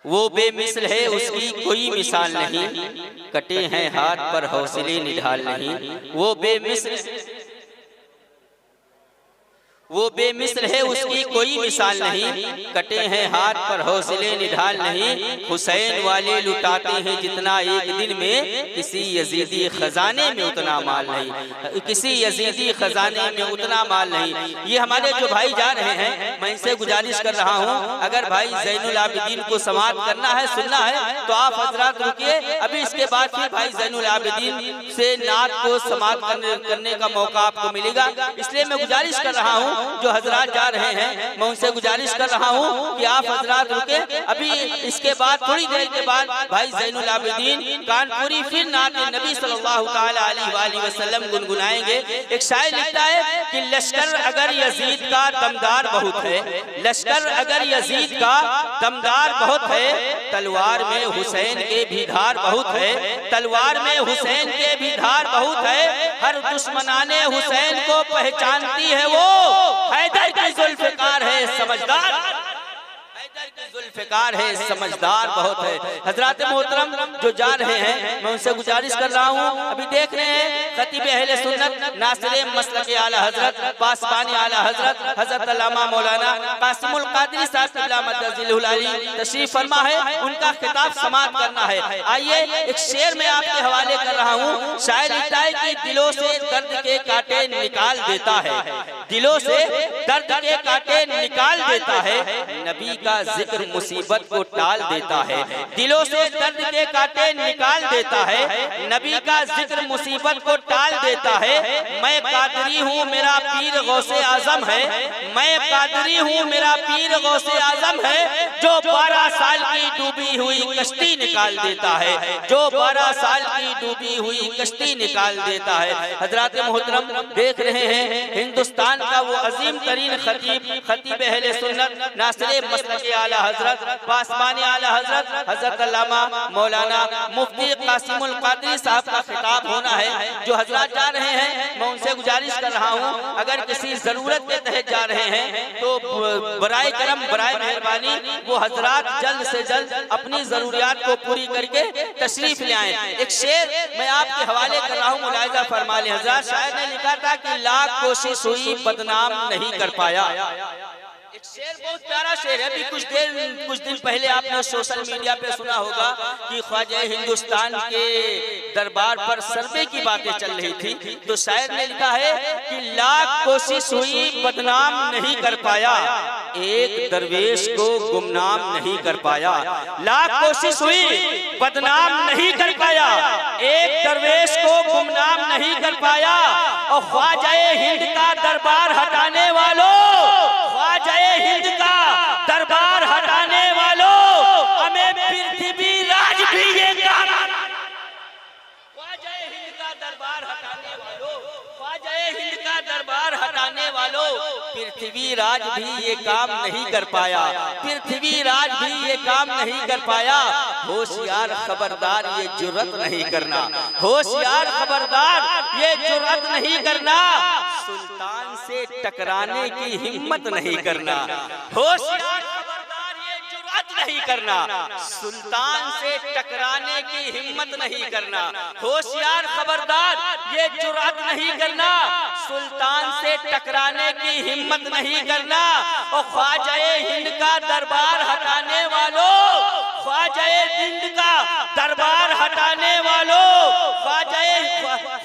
वो बेमिसल है उसकी कोई मिसाल नहीं, कटे हैं हाथ पर हौसले निढाल नहीं। वो बेमिसल है उसकी कोई मिसाल नहीं, कटे हैं हाथ पर हौसले निढाल नहीं। हुसैन वाले लुटाते हैं जितना एक दिन में, किसी यजीदी खजाने में उतना माल नहीं, किसी यजीदी खजाने में उतना माल नहीं। ये हमारे जो भाई जा रहे हैं, मैं इनसे गुजारिश कर रहा हूँ, अगर भाई ज़ैनुल आबिदीन को समाअत करना है, सुनना है, तो आप हजरात रुकिए, अभी इसके बाद फिर भाई ज़ैनुल आबिदीन से नात को समाअत करने का मौका आपको मिलेगा। इसलिए मैं गुजारिश कर रहा हूँ, जो हजरात जा रहे हैं, मैं उनसे गुजारिश कर रहा हूँ कि आप हजरात रुके। अभी इसके बाद थोड़ी देर के बाद भाई ज़ैनुल आबिदीन कानपुरी फिर नात नबी सल्लल्लाहु ताला अलैहि वसल्लम गुनगुनाएंगे। एक शायर लिखता है कि लश्कर अगर यजीद का दमदार बहुत है, लश्कर अगर यजीद का दमदार बहुत है, तलवार में हुसैन के भी धार बहुत है, तलवार में हुसैन के भी धार बहुत है। हर दुश्मनाने हुसैन को पहचानती है वो, हैदर की जुल्फ़िकार है समझदार, हैदर की जुल्फ़िकार है समझदार बहुत है। हजरात मोहतरम जो जा रहे हैं, मैं उनसे गुजारिश कर रहा हूँ, अभी देख रहे हैं खतीब अहले सुन्नत नासिर मसलक आला हजरत पासबानी आला हजरत हजरत अल्लामा मौलाना कासिमुल कादरी साहब क़िबला मद्दजिलहुल आली तशरीफ फरमा है, उनका खिताब समाअत करना है। आइए एक शेर में आपके हवाले कर रहा हूँ। शायर लिखता है कि दिलों से दर्द के कांटे निकाल देता है, दिलों से दर्द के कांटे निकाल देता है, नबी का जिक्र मुसीबत को टाल देता है। दिलों से दर्द के कांटे निकाल देता है, नबी का जिक्र मुसीबत को टाल देता है। मैं कादरी हूँ मेरा पीर गौसे आजम है, मैं कादरी हूँ मेरा पीर गौसे आजम है, जो 12 साल की डूबी हुई कश्ती निकाल देता है, जो 12 साल की डूबी हुई कश्ती निकाल देता है। हजरात मोहतरम देख रहे हैं, हिंदुस्तान का वो अजीम तरीन खतीब अहले सुन्नत नासिर मसलक आला हजरत पासबानी आला हजरत हजरत अल्लामा मौलाना मुफ्ती कासिमुल कादरी साहब का खिताब होना है। जो हजरात जा रहे हैं, मैं उनसे गुजारिश कर रहा हूँ, अगर किसी जरूरत के तहत जा रहे हैं तो बराए करम बराए मेहरबानी वो हजरात जल्द से जल्द अपनी जरूरियात को पूरी करके तशरीफ ले आए। एक शेर मैं आपके हवाले कर रहा हूँ, मुलाहिजा फरमा लें। हजरात शायर ने लिखा था कि लाख कोशिश हुई बदनाम नहीं कर पाया। एक शेर बहुत प्यारा शेर है। अभी कुछ दिन पहले आपने सोशल मीडिया पे सुना होगा कि ख्वाजा हिंदुस्तान के दरबार पर सर्वे की बातें चल रही थी, तो शायर ने लिखा है कि लाख कोशिश हुई बदनाम नहीं कर पाया, एक दरवेश को गुमनाम नहीं कर पाया। लाख कोशिश हुई बदनाम नहीं कर पाया, एक दरवेश को गुमनाम नहीं कर पाया। और ख्वाजा हिंद का दरबार हटाने वालों, ख्वाजा हिंद का दरबार हटाने वालों, हमें पृथ्वी राज भी ये काम, ख्वाजा हिंद का दरबार हटाने वालों, ख्वाजा हिंद का दरबार हटाने वालों, पृथ्वी राज भी ये काम नहीं कर पाया, पृथ्वी राज भी ये काम नहीं कर पाया। होशियार खबरदार ये जुर्रत नहीं करना, होशियार खबरदार ये जुर्रत नहीं करना, सुल्तान से टकराने की हिम्मत नहीं करना। होशियार खबरदार ये जुर्रत नहीं करना, सुल्तान से टकराने की हिम्मत नहीं करना। होशियार खबरदार ये जुर्रत नहीं करना, सुल्तान से टकराने की हिम्मत नहीं करना। और ख्वाजा हिंद का दरबार हटाने वालों, ख्वाजा हिंद का दरबार हटाने वालों, ख्वाजा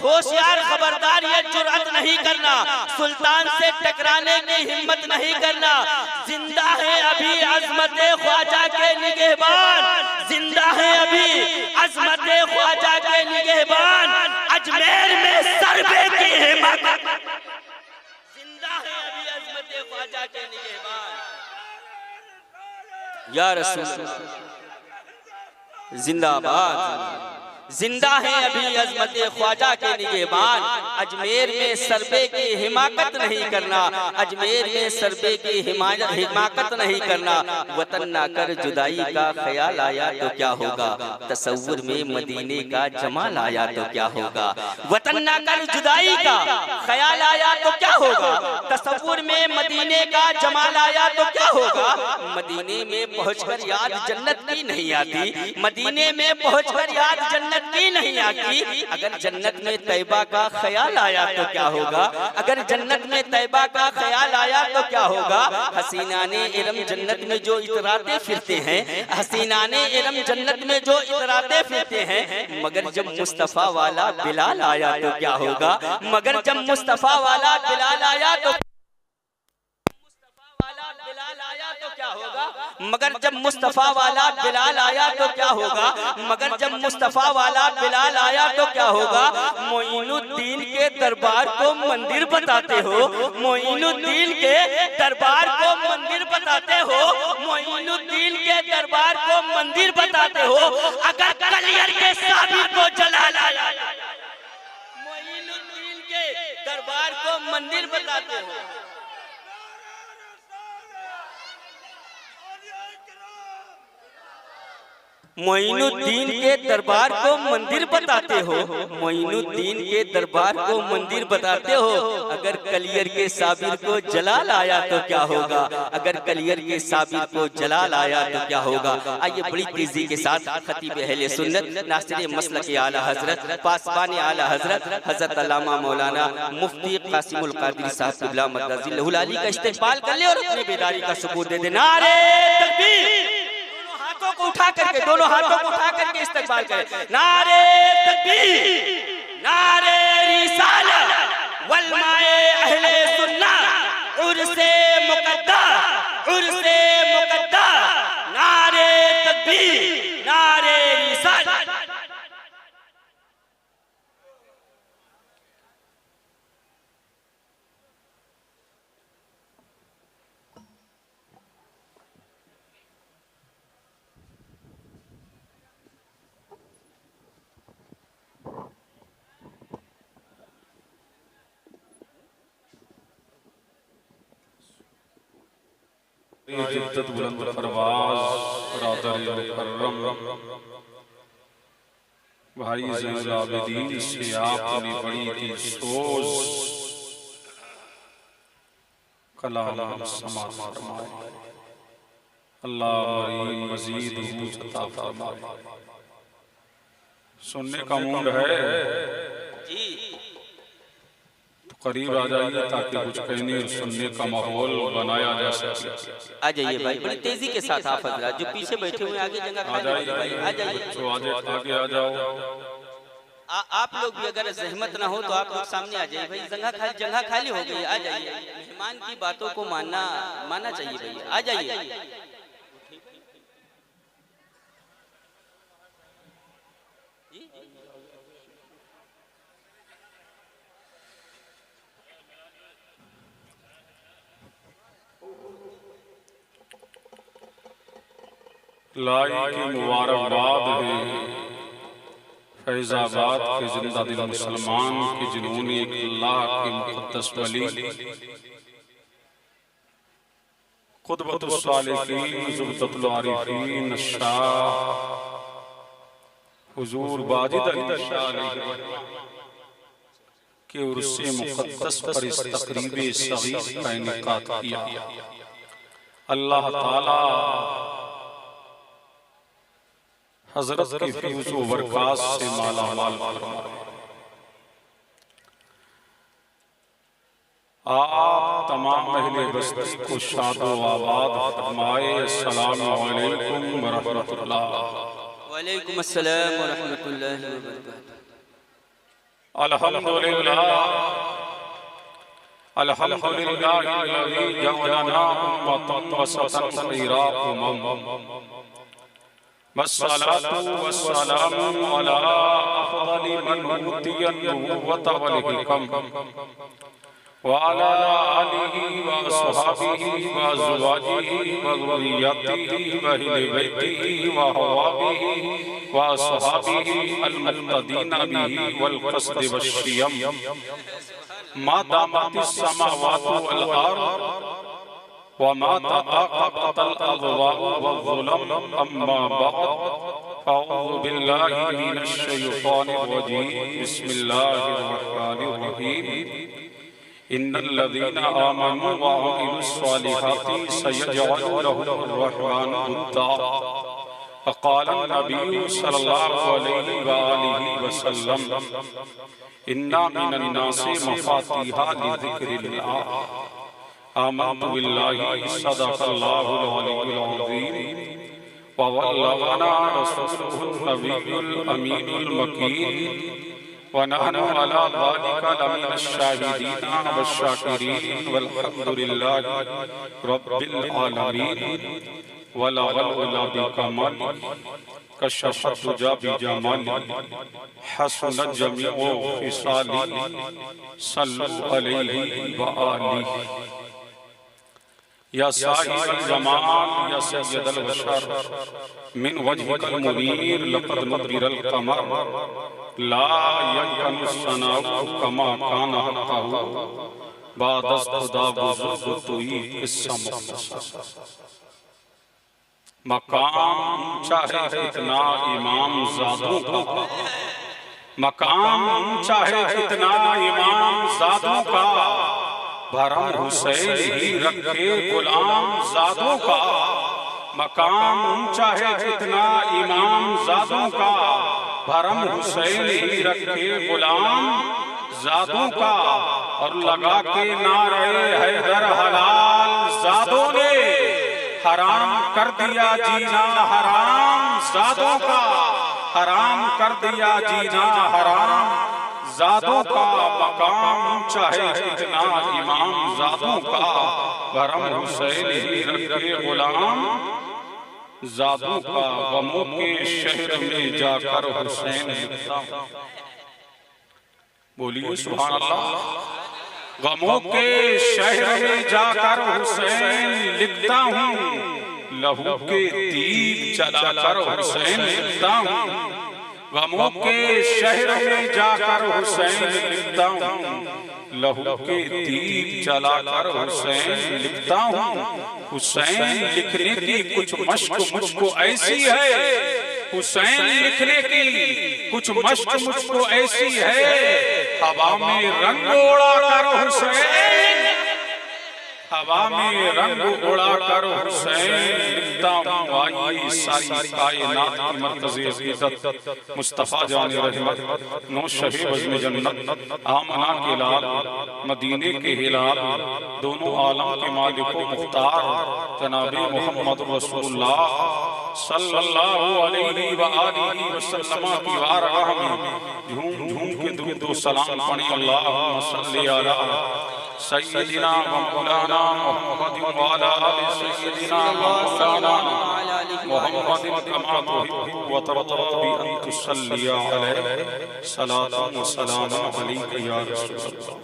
होशियार खबरदार ये जुर्रत नहीं करना, सुल्तान से टकराने की हिम्मत नहीं करना। जिंदा है अभी अजमत ख्वाजा के निगहबान, जिंदा है अभी अजमत ख्वाजा के निगहबान, अजमेर में सरबे की हिम्मत, जिंदा है अभी अजमत ख्वाजा के निगहबान। या रसूल जिंदाबाद, जिंदा है अभी अजमत ख्वाजा के निगहबान। अजमेर में सरबे की हिमाकत नहीं करना, अजमेर में सरबे की हिमाकत नहीं करना। वतन ना कर जुदाई का ख्याल आया तो क्या होगा, तसव्वुर में मदीने का जमाल आया तो क्या होगा। वतन ना कर जुदाई का ख्याल आया तो क्या होगा, तसव्वुर में मदीने का जमाल आया तो क्या होगा। मदीने में पहुंचकर याद जन्नत की नहीं आती, मदीने में पहुंचकर याद जन्नत की नहीं आती। अगर जन्नत में तैबा का ख्याल आया तो क्या होगा, अगर जन्नत में तैबा का ख्याल आया तो क्या होगा। हसीनाने इरम जन्नत में जो इतराते फिरते हैं, हसीनाने इरम जन्नत में जो इतराते फिरते हैं। मगर जब मुस्तफा वाला बिलाल आया तो क्या होगा, मगर जब मुस्तफा वाला बिलाल आया तो क्या होगा, मगर जब मुस्तफा वाला बिलाल आया तो क्या होगा, मगर जब मुस्तफा वाला बिलाल आया तो क्या होगा। मोइनुद्दीन के दरबार को मंदिर बताते हो, मोइनुद्दीन के दरबार को मंदिर बताते हो, मोइनुद्दीन के दरबार को मंदिर बताते हो। अगर कलियर के साबिर को जला लाया, मोइनुद्दीन के दरबार को मंदिर बताते हो। मोइनुद्दीन के दरबार को मंदिर बताते हो, मोइनुद्दीन के दरबार को मंदिर बताते हो। अगर कलियर के साबिर को जलाल आया तो क्या होगा, अगर कलियर के साबिर को जलाल आया तो क्या होगा। आइए बड़ी तेजी के साथ खतीब अहले सुन्नत नासिर मसलक आला हजरत पासबान आला हजरत हजरत अल्लामा मौलाना मुफ्ती कासिमुल कादरी साहब क़िबला मदजिल्लहुल आली का इस्तेक़बाल कर ले और अपनी बेदारी का सबूत दे दे। नारे तकबीर, को उठा करके, दोनों हाथों को उठा करके इस्तेक़बाल करें। नारे तकबीर, नारे रिसालत वल माए अहले सुन्नत, उर्से मुक़द्दा, उर्से मुक़द्दा। नारे तकबीर, नारे रिसालत। जिद्दत बुलंद परवाज़ बरादर मुकर्रम भाई ज़ैनुल आबिदीन से आपने बड़ी की सोच कलाम समात फरमाए। अल्लाह मरीम मजीद ऊंच अता फरमाए। सुनने का मूड है करीब आ जाइए ताकि कुछ कहने और सुनने का माहौल बनाया जा सके। आ जाइए भाई, बड़ी तेजी के साथ आप हजरात जो पीछे बैठे हुए आगे जगह खाली भाई आ जाइए, तो आगे आ जाओ। आप लोग भी अगर जहमत ना हो तो आप लोग सामने आ जाइए भाई, जगह खाली हो गई, आ जाइए। मेहमान की बातों को मानना चाहिए भाई, आ जाइए। लाई की मुबारकबाद है फैजाबाद के जिंदा दिल मुसलमान की जिन्होंने एक अल्लाह के मुक़द्दस वली क़ुतबतुस सालिकीन ज़ुबदतुल आरिफ़ीन शाह हुज़ूर वाजिद अली शाह के उर्से मुक़द्दस पर इस तक़रीब सग़ीर का इनेकाद किया। अल्लाह ताला हजरत की फैज़ व बरक़ात से माला माल फरमाए। आप तमाम अहले बस्ती को शादो आबाद फरमाए। अस्सलामु अलैकुम व रहमतुल्लाह। व अलैकुम अस्सलाम व रहमतुल्लाहि व बरकातुहू। अल्हम्दुलिल्लाह अल्हम्दुलिल्लाहिल्लज़ी जअलना उम्मतन वसतन ख़ैरा वस्सलातु वस्सलामु अला अफ़ज़लि मन ऊतियन नबुव्वत वल हिकम वअला आलिहि व अस्हाबिहि व अज़वाजिहि व ज़ुर्रिय्यतिहि व अहलि बैतिहि व अहवाबिहि व अस्हाबिहि अल-मुक़्तदीना बिहि वल क़स्द वश्शियम मा दामतिस समावातु वल अर्द व मा तआक़बतल अज़वाउ वज़्ज़ुलम अम्मा बअद अऊज़ु बिल्लाहि मिनश शैतानिर रजीम बिस्मिल्लाहिर रहमानिर रहीम इन्नल्लज़ीना आमनू व अमिलुस्सालिहाति सयजअलु लहुमुर रहमानु वुद्दा फ़क़ाल नबी सल्लल्लाहु अलैहि व आलिहि वसल्लम इन्ना मिनन नासि मफ़ातिहा लिज़िक्रिल्लाह आमन्तु बिल्लाहि सदक़ल्लाहुल अलीयुल अज़ीम व बल्लगना रसूलुहुन नबियुल अमीनुल मकीन व नहनु अला ज़ालिका लमिनश शाहिदीन वश्शाकिरीन वल्हम्दुलिल्लाहि रब्बिल आलमीन वलगल उला बिकमाल कशफत दुजा बिजमाल हसनत जमीउ फिसाली सल्लु अलैहि व आलिहि या साहिबल जमाल या सय्यदल बशर मिन वजहिकल मुनीर लक़द नुदिरल क़मर ला यमकनु सनाउ कमा काना हक़्क़हु बादस खुदा बुज़ुर्ग तुई किस्सा मुख्तसर मकाम ऊंचा है कितना इमाम ज़ादों का मकाम ऊंचा है कितना इमाम ज़ादों का भरम हुसैन ही रखे गुलाम ज़ादों का मकाम ऊंचा है कितना इमाम ज़ादों का भरम हुसैन ही रखे गुलाम ज़ादों का और लगा के नारे हैदर हलाल ज़ादों ने हराम कर दिया जीना हराम ज़ादों का हराम कर दिया जीना हराम ज़ादों का मकाम ऊंचा है कितना इमाम ज़ादों का भरम हुसैन ही रखे गुलाम ज़ादों का गमों के शहर में जाकर हुसैन लिखता हूं बोलिए सुभान अल्लाह गमों के शहर में जाकर हुसैन लिखता हूँ लहू के तीर चलाकर हुसैन लिखता हूँ गमों के शहर में जाकर हुसैन लिखता हूँ लहू के तीर चलाकर हुसैन लिखता हूँ हुसैन लिखने की कुछ मश्क मुझको ऐसी है हुसैन लिखने की कुछ मश्क मुझको ऐसी है हवा में रंग उड़ा कर हुसैन हवा में रंग उड़ा कर हुसैन लिखता हूँ आई सारी कायनात की मरकज़े अक़ीदत मुस्तफ़ा जाने रहमत नौ शहे बज़्म जन्नत आमना के लाल मदीने के हिलाल दोनों आलम के मालिक व मुख्तार जनाबे मोहम्मद रसूलुल्लाह सल्लल्लाहु अलैहि व आलिहि वसल्लम की बारगाह में झूम झूम के दुरूद व सलाम पढ़ें अल्लाहुम्मा सल्लि अला सय्यदिना व मौलाना मुहम्मद व अला आलि सय्यदिना व मौलाना मुहम्मद कमा तुहिब्बु व तर्दा बि अन तुसल्ली अलैहि सलातु व सलाम अलैका या रसूलल्लाह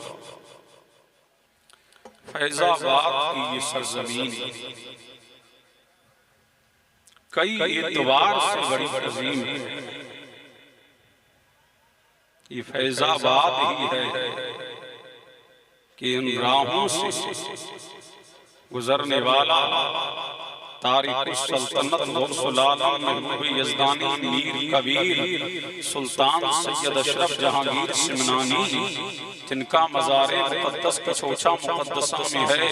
फैज़ाबाद की ये सरज़मीन कई एतबार से बड़ी अजीम है ये फैज़ाबाद ही है कि इन राहों से गुजरने वाला तारिक सल्तनत गौसुल आलम महबूब यज़दानी मीर कबीर सुल्तान सैयद अशरफ जहांगीर सिमनानी जिनका मज़ार मुक़द्दस की छोचा मुक़द्दसा में है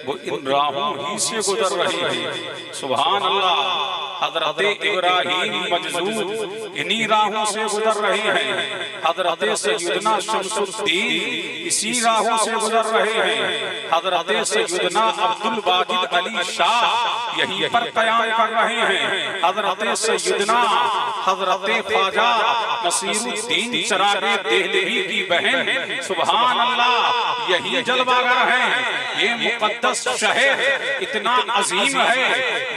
वो इन राहों ही से गुजर रही है सुभान अल्लाह हज़रत इब्राहीम मजज़ूब इन्हीं राहों से गुजर रहे हैं हज़रत सैयदना शमसुद्दीन इसी राहों से गुजर रहे हैं हज़रत सैयदना अब्दुल वाजिद अली शाह यहीं पर क़याम कर रहे हैं हज़रत सैयदना हज़रत ख्वाजा नसीरुद्दीन चिरागे देहलवी की बहन सुभान अल्लाह यही जलवागर है। ये मुकद्दस शहर इतना अजीम है,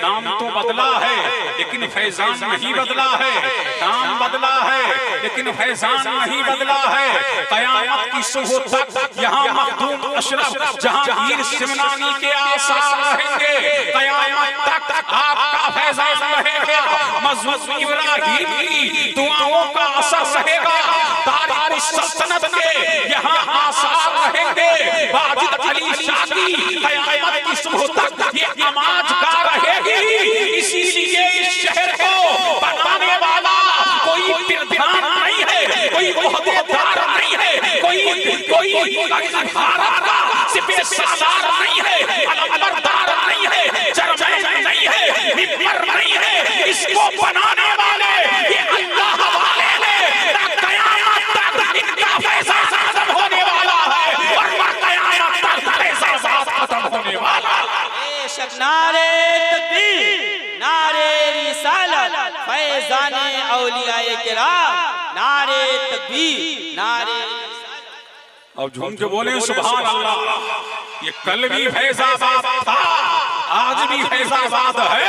नाम तो बदला है लेकिन फैजान नहीं बदला है। नाम बदला है लेकिन फैजान नहीं बदला है। कयामत की सुबह तक यहाँ मखदूम अशरफ जहांगीर सिमनानी के आसार रहेंगे। कयामत तक आपका फैजान रहेगा। मजहब इब्राहिम की दुआओं का असर रहेगा। तारीख सल्तनत के यहाँ आसार रहेंगे। वाजिद अली शाह की कयामत की सुबह तक ये आवाज गा रहेगी। इसीलिए इस शहर को बनाने वाला कोई प्रधान नहीं है, कोई ओहदेदार नहीं है, कोई भारत का सिपह सालार नहीं है, अलमबरदार नहीं है, चरमैन नहीं है, मिंबर नहीं है। इसको बनाने वाले ये अल्लाह वाले ने। कयामत तक इनका फैज़ आज़म होने वाला है और कयामत तक फैज़ खत्म होने वाला है। बेशक नारे तकबीर, नारे रिसालत, फैज़ाने औलियाए किराम, नारे तकबीर, नारे। अब झूम के बोले सुभान अल्लाह। ये कल भी फैजाबाद था, आज भी फैजाबाद है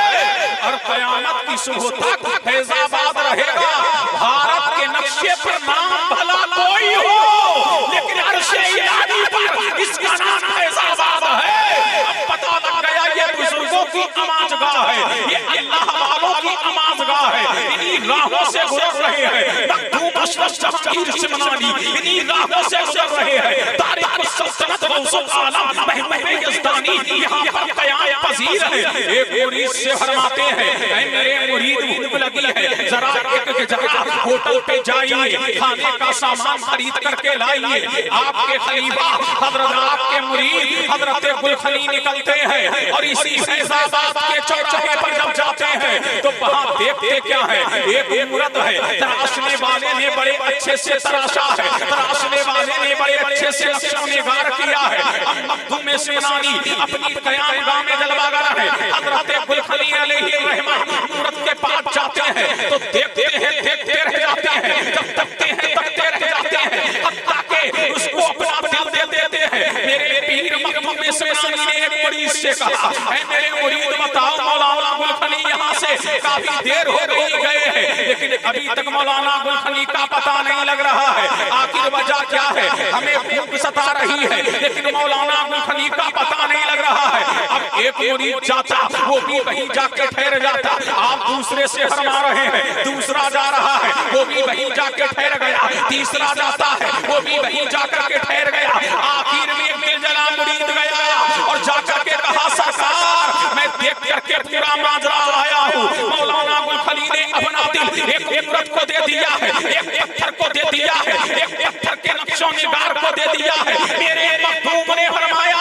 और कयामत की सुबह तक फैजाबाद रहेगा। भारत के नक्शे पर नाम भला कोई हो लेकिन अर्शे इलाही पर इसका नाम फैजाबाद है। अब पता लग गया ये बुजुर्गों की आमाजगाह है, ये अल्लाह वालों की आमाजगाह है। इन्हीं राहों से गुजर रहे हैं मखदूम अशरफ जहांगीर सिमनानी, इन्हीं राहों से गुजर रहे हैं। तारीख सल्तनत गौसुल आलम महमूद यज़दानी यहाँ पर कयाम पजीर है। एक मुरीद से फरमाते हैं, ऐ मेरे मुरीद भूख लगी है, जरा एक जरा होटल पे जाइए, खाने का सामान खरीद करके लाइए। आपके खलीफा हजरत आपके मुरीद हजरत गुलखनी निकलते हैं और इसी फैजाबाद के चौराहे पर जब जाते हैं तो वहाँ देखते क्या है, एक मूरत है। तराशने वाले ने बड़े अच्छे से तराशा है, तराशने वाले ने बड़े अच्छे से नक्शा निगार किया है। अब मखदूम सिमनानी अपनी कयामगाह में जलवागर है। हजरत गुलखनी अलैहि रहमह मूरत के पास जाते हैं तो देखते हैं, देखते रह जाते हैं, जब तकते हैं तकते रह जाते हैं, हत्ता के उसको अपना दिल दे देते हैं। मेरे पीर मखदूम सिमनानी ने एक मुरीद से कहा, ऐ मेरे मुरीद बताओ मौलाना गुलखनी यहाँ से काफी देर हो गई गए हैं लेकिन अभी तक मौलाना गुलखनी का पता नहीं लग रहा है। आखिर वजह क्या है? हमें भूख सता रही है लेकिन मौलाना गुलखनी का पता नहीं लग रहा है। अब एक मुरीद जाता, वो भी वहीं जाके ठहर जाता। आप दूसरे से फरमा रहे हैं, दूसरा जा रहा है, वो भी वहीं जाके ठहर गया। तीसरा जाता है, वो भी वहीं जाकर के ठहर गया। आखिर में एक दिलजला मुरीद गया और जाकर के कहा, सरकार मैं देख करके पूरा माजरा आया हूँ। मौलाना गुलखनी ने अपना दिल एक मूरत को दे दिया है, एक पत्थर को दे दिया है, एक पत्थर के नक्शों निगार को दे दिया है। मेरे मखदूम ने फरमाया,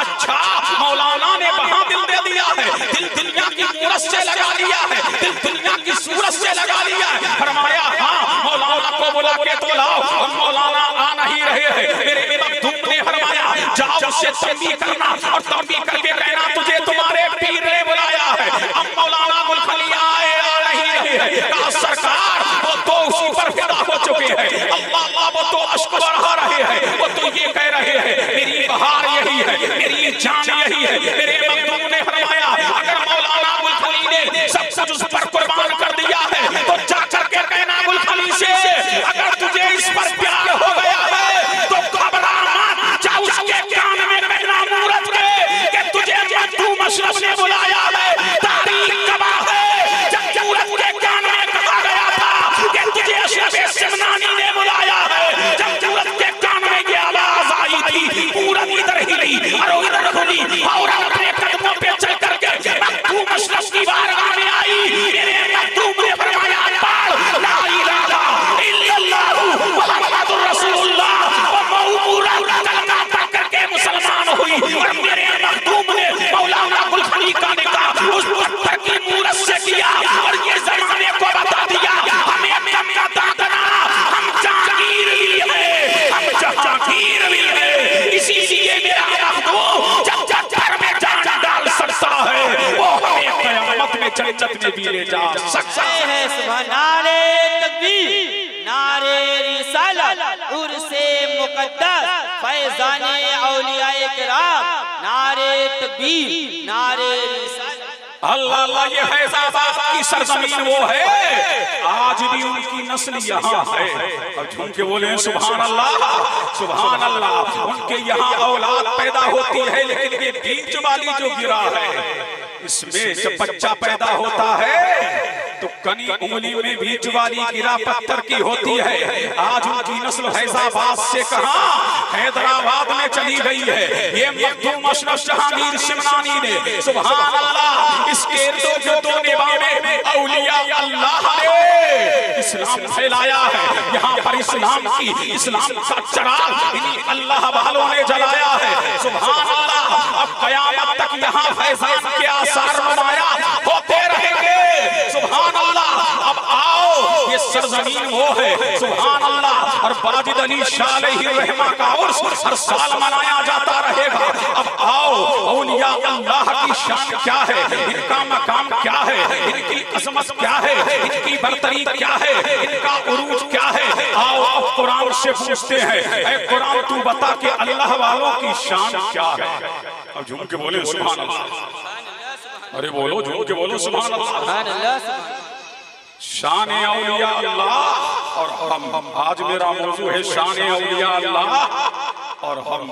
अच्छा मौलाना ने वहां दिल दे दिया है, दिल दुनिया की मूरत से लगा लिया है, दिल दुनिया की सूरत से लगा लिया है। फरमाया हाँ, मौलाना को बुला के तो लाओ। और मौलाना आ नहीं रहे हैं। मेरे मखदूम ने फरमाया, जाओ उससे तंबीह करना और तंबीह करके कहना तुझे तुम्हारे पीर ने बुलाया है। अब मौलाना गुलखनी आए आ नहीं रहे हैं। कहा सरकार वो तो उसी पर फिदा हो चुके हैं, अल्लाह वो तो अश्क बहा रहे हैं, वो तो ये कह रहे हैं मेरी बहार यही है, मेरी जान यही है। मेरे मखदूम ने फरमाया, अगर मौलाना गुलखनी ने सब कुछ उस पर कुर्बान कर दिया है तो जाकर के कहना गुलखनी से, अगर तुझे इस पर प्यार हो गया है तो घबरा मत, जा उसके कान में कहना मूरत के तुझे मखदूम अशरफ ने बुलाया है। तारीख गवाह है, जब मूरत के कान में कहा गया था कि तुझे अशरफ सिमनानी ने बुलाया है, जब मूरत के कान में ये आवाज आई थी, मूरत इधर हिली और इधर घूमी और अपने कदमों पे चल करके मखदूम अशरफ की बारगाह में आई। मेरे मखदूम ने फरमाया, पढ़ ला इलाहा इल्लल्लाहु मुहम्मदुर रसूलुल्लाह, और पूरा कलमा पढ़ करके मुसलमान हुई। और मेरे मखदूम ने मौलाना गुलखनी का निकाह उस पत्थर की मूरत से किया और ये ज़माने को बता दिया, हमें कम करना, हम जहांगीर भी है, हम जहांगीर भी है। इसीलिए मेरा मखदूम जब घर में जान डाल सकता है, वो हमें क़यामत में जन्नत में भी ले जा सकता है। सुभान नारे तकबीर, नारे रिसालत, उर्से मुक़द्दस, फैजाने औलियाए किराम, नारे तकबीर, नारे रिसालत। अल्लाह अल्लाह, ये फैजाबाद की सरजमीन वो है, आज भी उनकी नस्ल यहाँ है। अब झूम के बोले सुभान अल्लाह, सुभान अल्लाह। उनके यहाँ औलाद पैदा होती है, लेकिन ये बीच वाली जो गिरा है, इसमें जब बच्चा पैदा होता है तो कनी उंगली में बीच वाली गिरा पत्थर की होती है। आज उनकी नस्ल फैजाबाद से कहां हैदराबाद में चली गई है। ये मखदूम अशरफ जहांगीर शिमनानी ने सुभान अल्लाह इसके दो निभाने में औलिया अल्लाह ने इस्लाम फैलाया है। यहाँ पर इस्लाम का चिराग इन्हीं अल्लाह वालों ने जलाया है। सुभान अल्लाह, अब कयामत तक यहाँ फैजान के आसार नुमाया होते रहेंगे। सुभान अल्लाह, अब आओ, ये सरजमीन वो है। सुभान अल्लाह, और बाजिद अली शाह रहमा का उर्स हर साल मनाया जाता रहेगा। अब आओ, औलिया अल्लाह की शान क्या है, इनका मकाम क्या है, इनकी अजमत क्या है, इनकी बरतरी क्या है, इनका उरूज क्या है। आओ अब कुरान से पूछते हैं, ऐ कुरान तू बता कि अल्लाह वालों की शान क्या है। अब झूम के बोले सुभान अल्लाह, अरे बोलो झूम के बोलो सुभान अल्लाह। शान औलिया अल्लाह, और हम आज मेरा मौजू है शान औलिया अल्लाह, और हम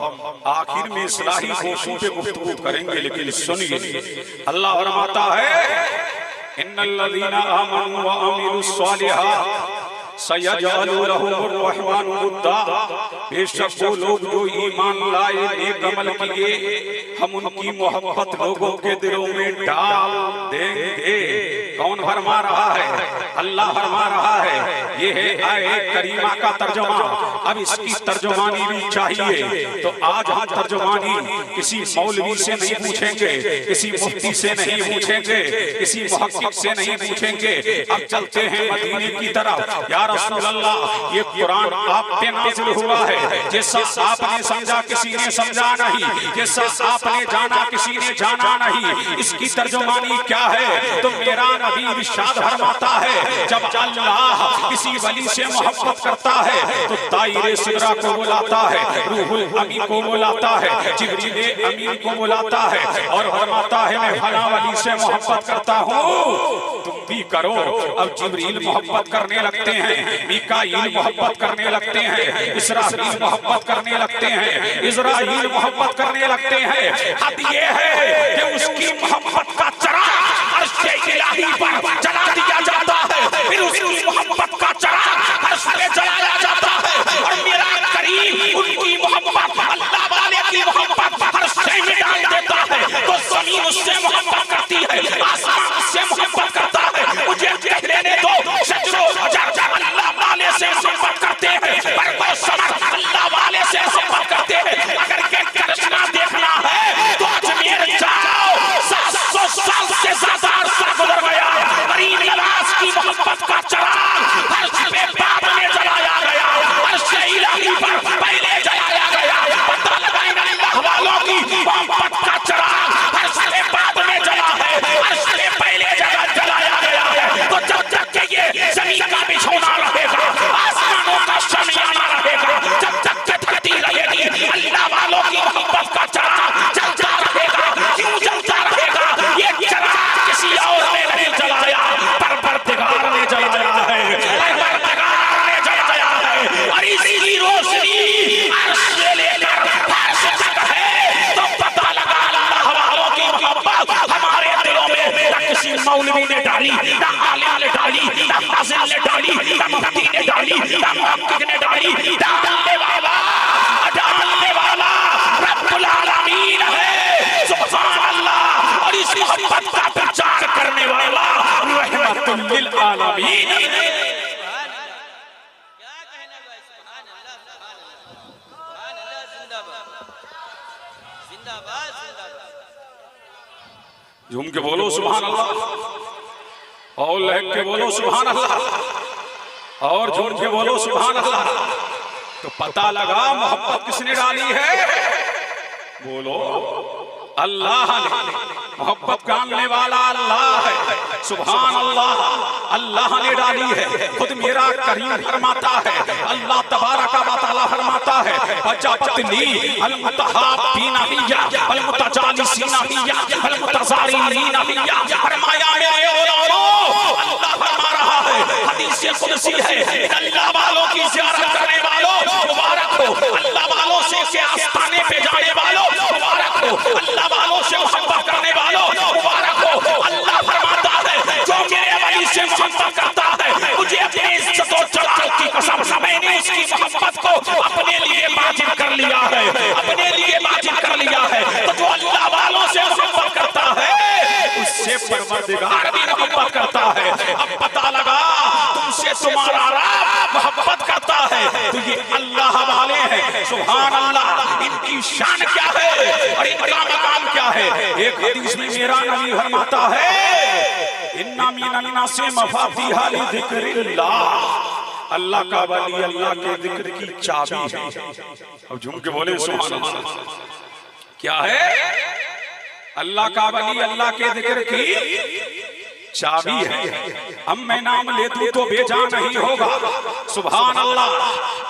आखिर में इस्लाही गोशों पे गुफ्तगू करेंगे। लेकिन सुनिए, अल्लाह फरमाता है इन्नल्लज़ीना आमनू व अमीलुस सालिहात सयजअलु लहुमुर रहमानु वुद्दा, बेशक वो लोग जो ईमान लाए, नेक अमल किए, हम उनकी मोहब्बत लोगों के दिलों में डाल देंगे। कौन फरमा रहा है? अल्लाह फरमा रहा है। ये है आए करीमा का तर्जुमा। अब इसकी तर्जुमानी भी चाहिए, तो आज हम तर्जुमानी किसी मौलवी से नहीं पूछेंगे, किसी मुफ्ती से नहीं पूछेंगे, किसी मुहक्किक से नहीं पूछेंगे। अब चलते हैं मदीने की तरफ। या रसूल अल्लाह, ये कुरान आप पे नाज़िल हुआ है, जैसा आपने समझा किसी ने समझा नहीं, जैसा आपने जाना किसी ने जाना नहीं। इसकी तर्जुमानी क्या है? तो मेरा नबी इरशाद फरमाता है, जब अल्लाह किसी वली से मोहब्बत करता है तो ताइरे सिदरा को बुलाता है, रूहुल अमीन को बुलाता है, जिब्रील अमीन को बुलाता है, और फरमाता है मैं फला वली से मोहब्बत करता हूँ, तुम भी करो। अब जिब्रील मोहब्बत करने लगते हैं, मीकाईल मोहब्बत करने लगते हैं, इसराफील मोहब्बत करने लगते हैं, इज़राइल मोहब्बत करने लगते हैं। हद ये है कि उसकी मोहब्बत का चिराग अर्श-ए इलाही पर जला दिया जाता है, फिर उसकी मोहब्बत का चिराग अर्श पे जलाया जाता है। और मेरा करीम उनकी मोहब्बत, अल्लाह वाले की मोहब्बत हर शय में डाल देता है। तो ज़मीन उससे मोहब्बत करती है, आसमान उससे मोहब्बत करता है। मुझे कह लेने दो, शजरो हज़ार अल्लाह वाले से मोहब्बत करते हैं, पर समर अल्लाह वाले से मोहब्बत करते हैं। अगर के करिश्मा देखना है तो अजमेर जाओ, 700 साल से ज्यादा अरसा गुजर गया, करीम नवाज की मोहब्बत का चिराग हर पे बाद में जलाया गया, अर्श-ए इलाही पर पहले जलाया गया। पता लगाएं अल्लाह वालों की मोहब्बत का चिराग हर पे बाद में जला है, अर्श पे पहले जलाया गया है। तो जब तक के ये जमीन का बिछोना रहेगा, आसमानों का शमियाना रहेगा, जब तक के धरती रहेगी, अल्लाह वालों की मोहब्बत का चिराग जलता रहेगा। क्यों जलता रहेगा? ये चिराग किसी और ने नहीं जलाया, परवरदिगार ने जलाया है, परवरदिगार ने जलाया है। और इसकी रोशनी अर्श से लेकर फर्श तक है। तो पता लगा अल्लाह वालों की मोहब्बत हमारे दिलों में न किसी मौलवी ने डाली, न आलिम ने डाली, न फाजिल ने डाली, न मुफ्ती ने डाली, न मुहक्किक ने डाली। डालने वाला रब्बुल आलमीन है, सुभान अल्लाह। और इस मोहब्बत का प्रचार करने वाला रहमतुल लिल आलमीन। झूम के बोलो सुभान अल्लाह, और लहक के बोलो सुभान अल्लाह, और झूम के बोलो सुभान अल्लाह। तो पता लगा मोहब्बत किसने डाली है? बोलो अल्लाह ने। मोहब्बत जानने वाला अल्लाह है। सुभान अल्लाह, अल्लाह ने डाली है, खुद मेरा करीम फरमाता है, अल्लाह तबारक व तआला फरमाता है, वजबतनी अलमुतहाब्बीना हिया अलमुतजालिसीना हिया अलमुतज़ारिरीना हिया। फरमाया मेरे औलादो, अल्लाह फरमा रहा है, हदीस कुदसी है, अल्लाह वालों की ज़ियारत करने वालों मुबारक हो, अल्लाह वालों से आस्थाने पे जाने वालों मुबारक हो, अल्लाह वालों से मोहब्बत करने वालों मुबारक हो। अल्लाह फरमाता है, जो मेरे वली से मोहब्बत करता है, मुझे अपनी इज्जत और जलाल की कसम, मैंने उसकी मोहब्बत को अपने लिए वाजिब कर लिया है, अपने लिए वाजिब कर लिया है। तो जो अल्लाह वालों से मोहब्बत करता है, उससे परवरदिगार भी मोहब्बत करता है। अब पता लगा तुमसे तुम्हारा रब मोहब्बत करता है, तो ये अल्लाह वाले हैं। सुभान अल्लाह, इनकी शान क्या है और इनका मकाम क्या है। एक हदीस में मेरा नबी फरमाता है, इन्ना मिनन नासे मफातिहा लिज़िक्रिल्लाह, अल्लाह का वली अल्लाह के जिक्र की चाबी है। अब झूम के बोले सुभान अल्लाह, क्या है? अल्लाह का वली अल्लाह के जिक्र की चाबी है। अब मैं नाम ले दूं तो बेजान नहीं होगा। सुभान अल्लाह,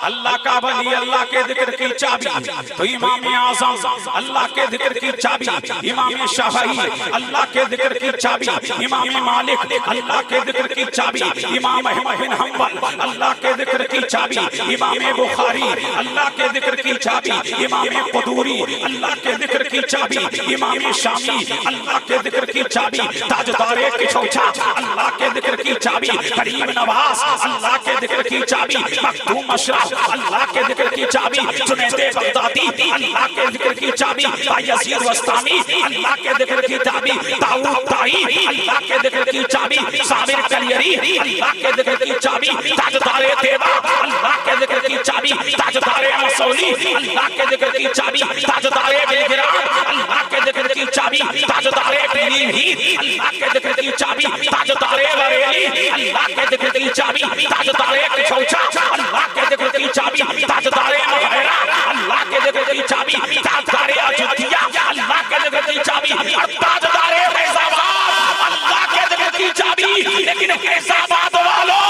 अल्लाह का वली अल्लाह के जिक्र की चाबी। तो इमाम आज़म अल्लाह के जिक्र की चाबी, इमाम शाफई अल्लाह के जिक्र की चाबी, इमाम मालिक अल्लाह के जिक्र की चाबी, इमाम अहमद बिन हंबल अल्लाह के जिक्र की चाबी, इमाम बुखारी अल्लाह के जिक्र की चाबी, इमाम कुदूरी अल्लाह के जिक्र की चाबी, इमाम शामी अल्लाह के जिक्र की चाबी, ताजदारे किशोर अल्लाह के जिक्र की चाबी, करीम नवाज अल्लाह के जिक्र की चाबी, मखदूम अशरफ अल्लाह के जिक्र की चाबी, जुनैद बगदादी अल्लाह के जिक्र की चाबी, बायजीद वस्तामी अल्लाह के जिक्र की चाबी, दाऊद ताई अल्लाह के जिक्र की चाबी, साबिर कलियरी अल्लाह के जिक्र की चाबी, ताजदारे देवा अल्लाह के जिक्र की चाबी, ताजदारे मसौली अल्लाह के जिक्र की चाबी, ताजदारे बिलगिराम अल्लाह के जिक्र की चाबी, ताजदारे पीलीभीत अल्लाह के जिक्र की चाबी, ताजदारे बरेली अल्लाह के जिक्र की चाबी, ताजदारे किशौचा अल्लाह के जिक्र की चाबी, ताजदारे महरा अल्लाह के जिक्र की चाबी, ताजदारे अयोध्या अल्लाह के जिक्र की चाबी, और ताजदारे फैजाबाद अल्लाह के जिक्र की चाबी। लेकिन फैजाबाद वालों,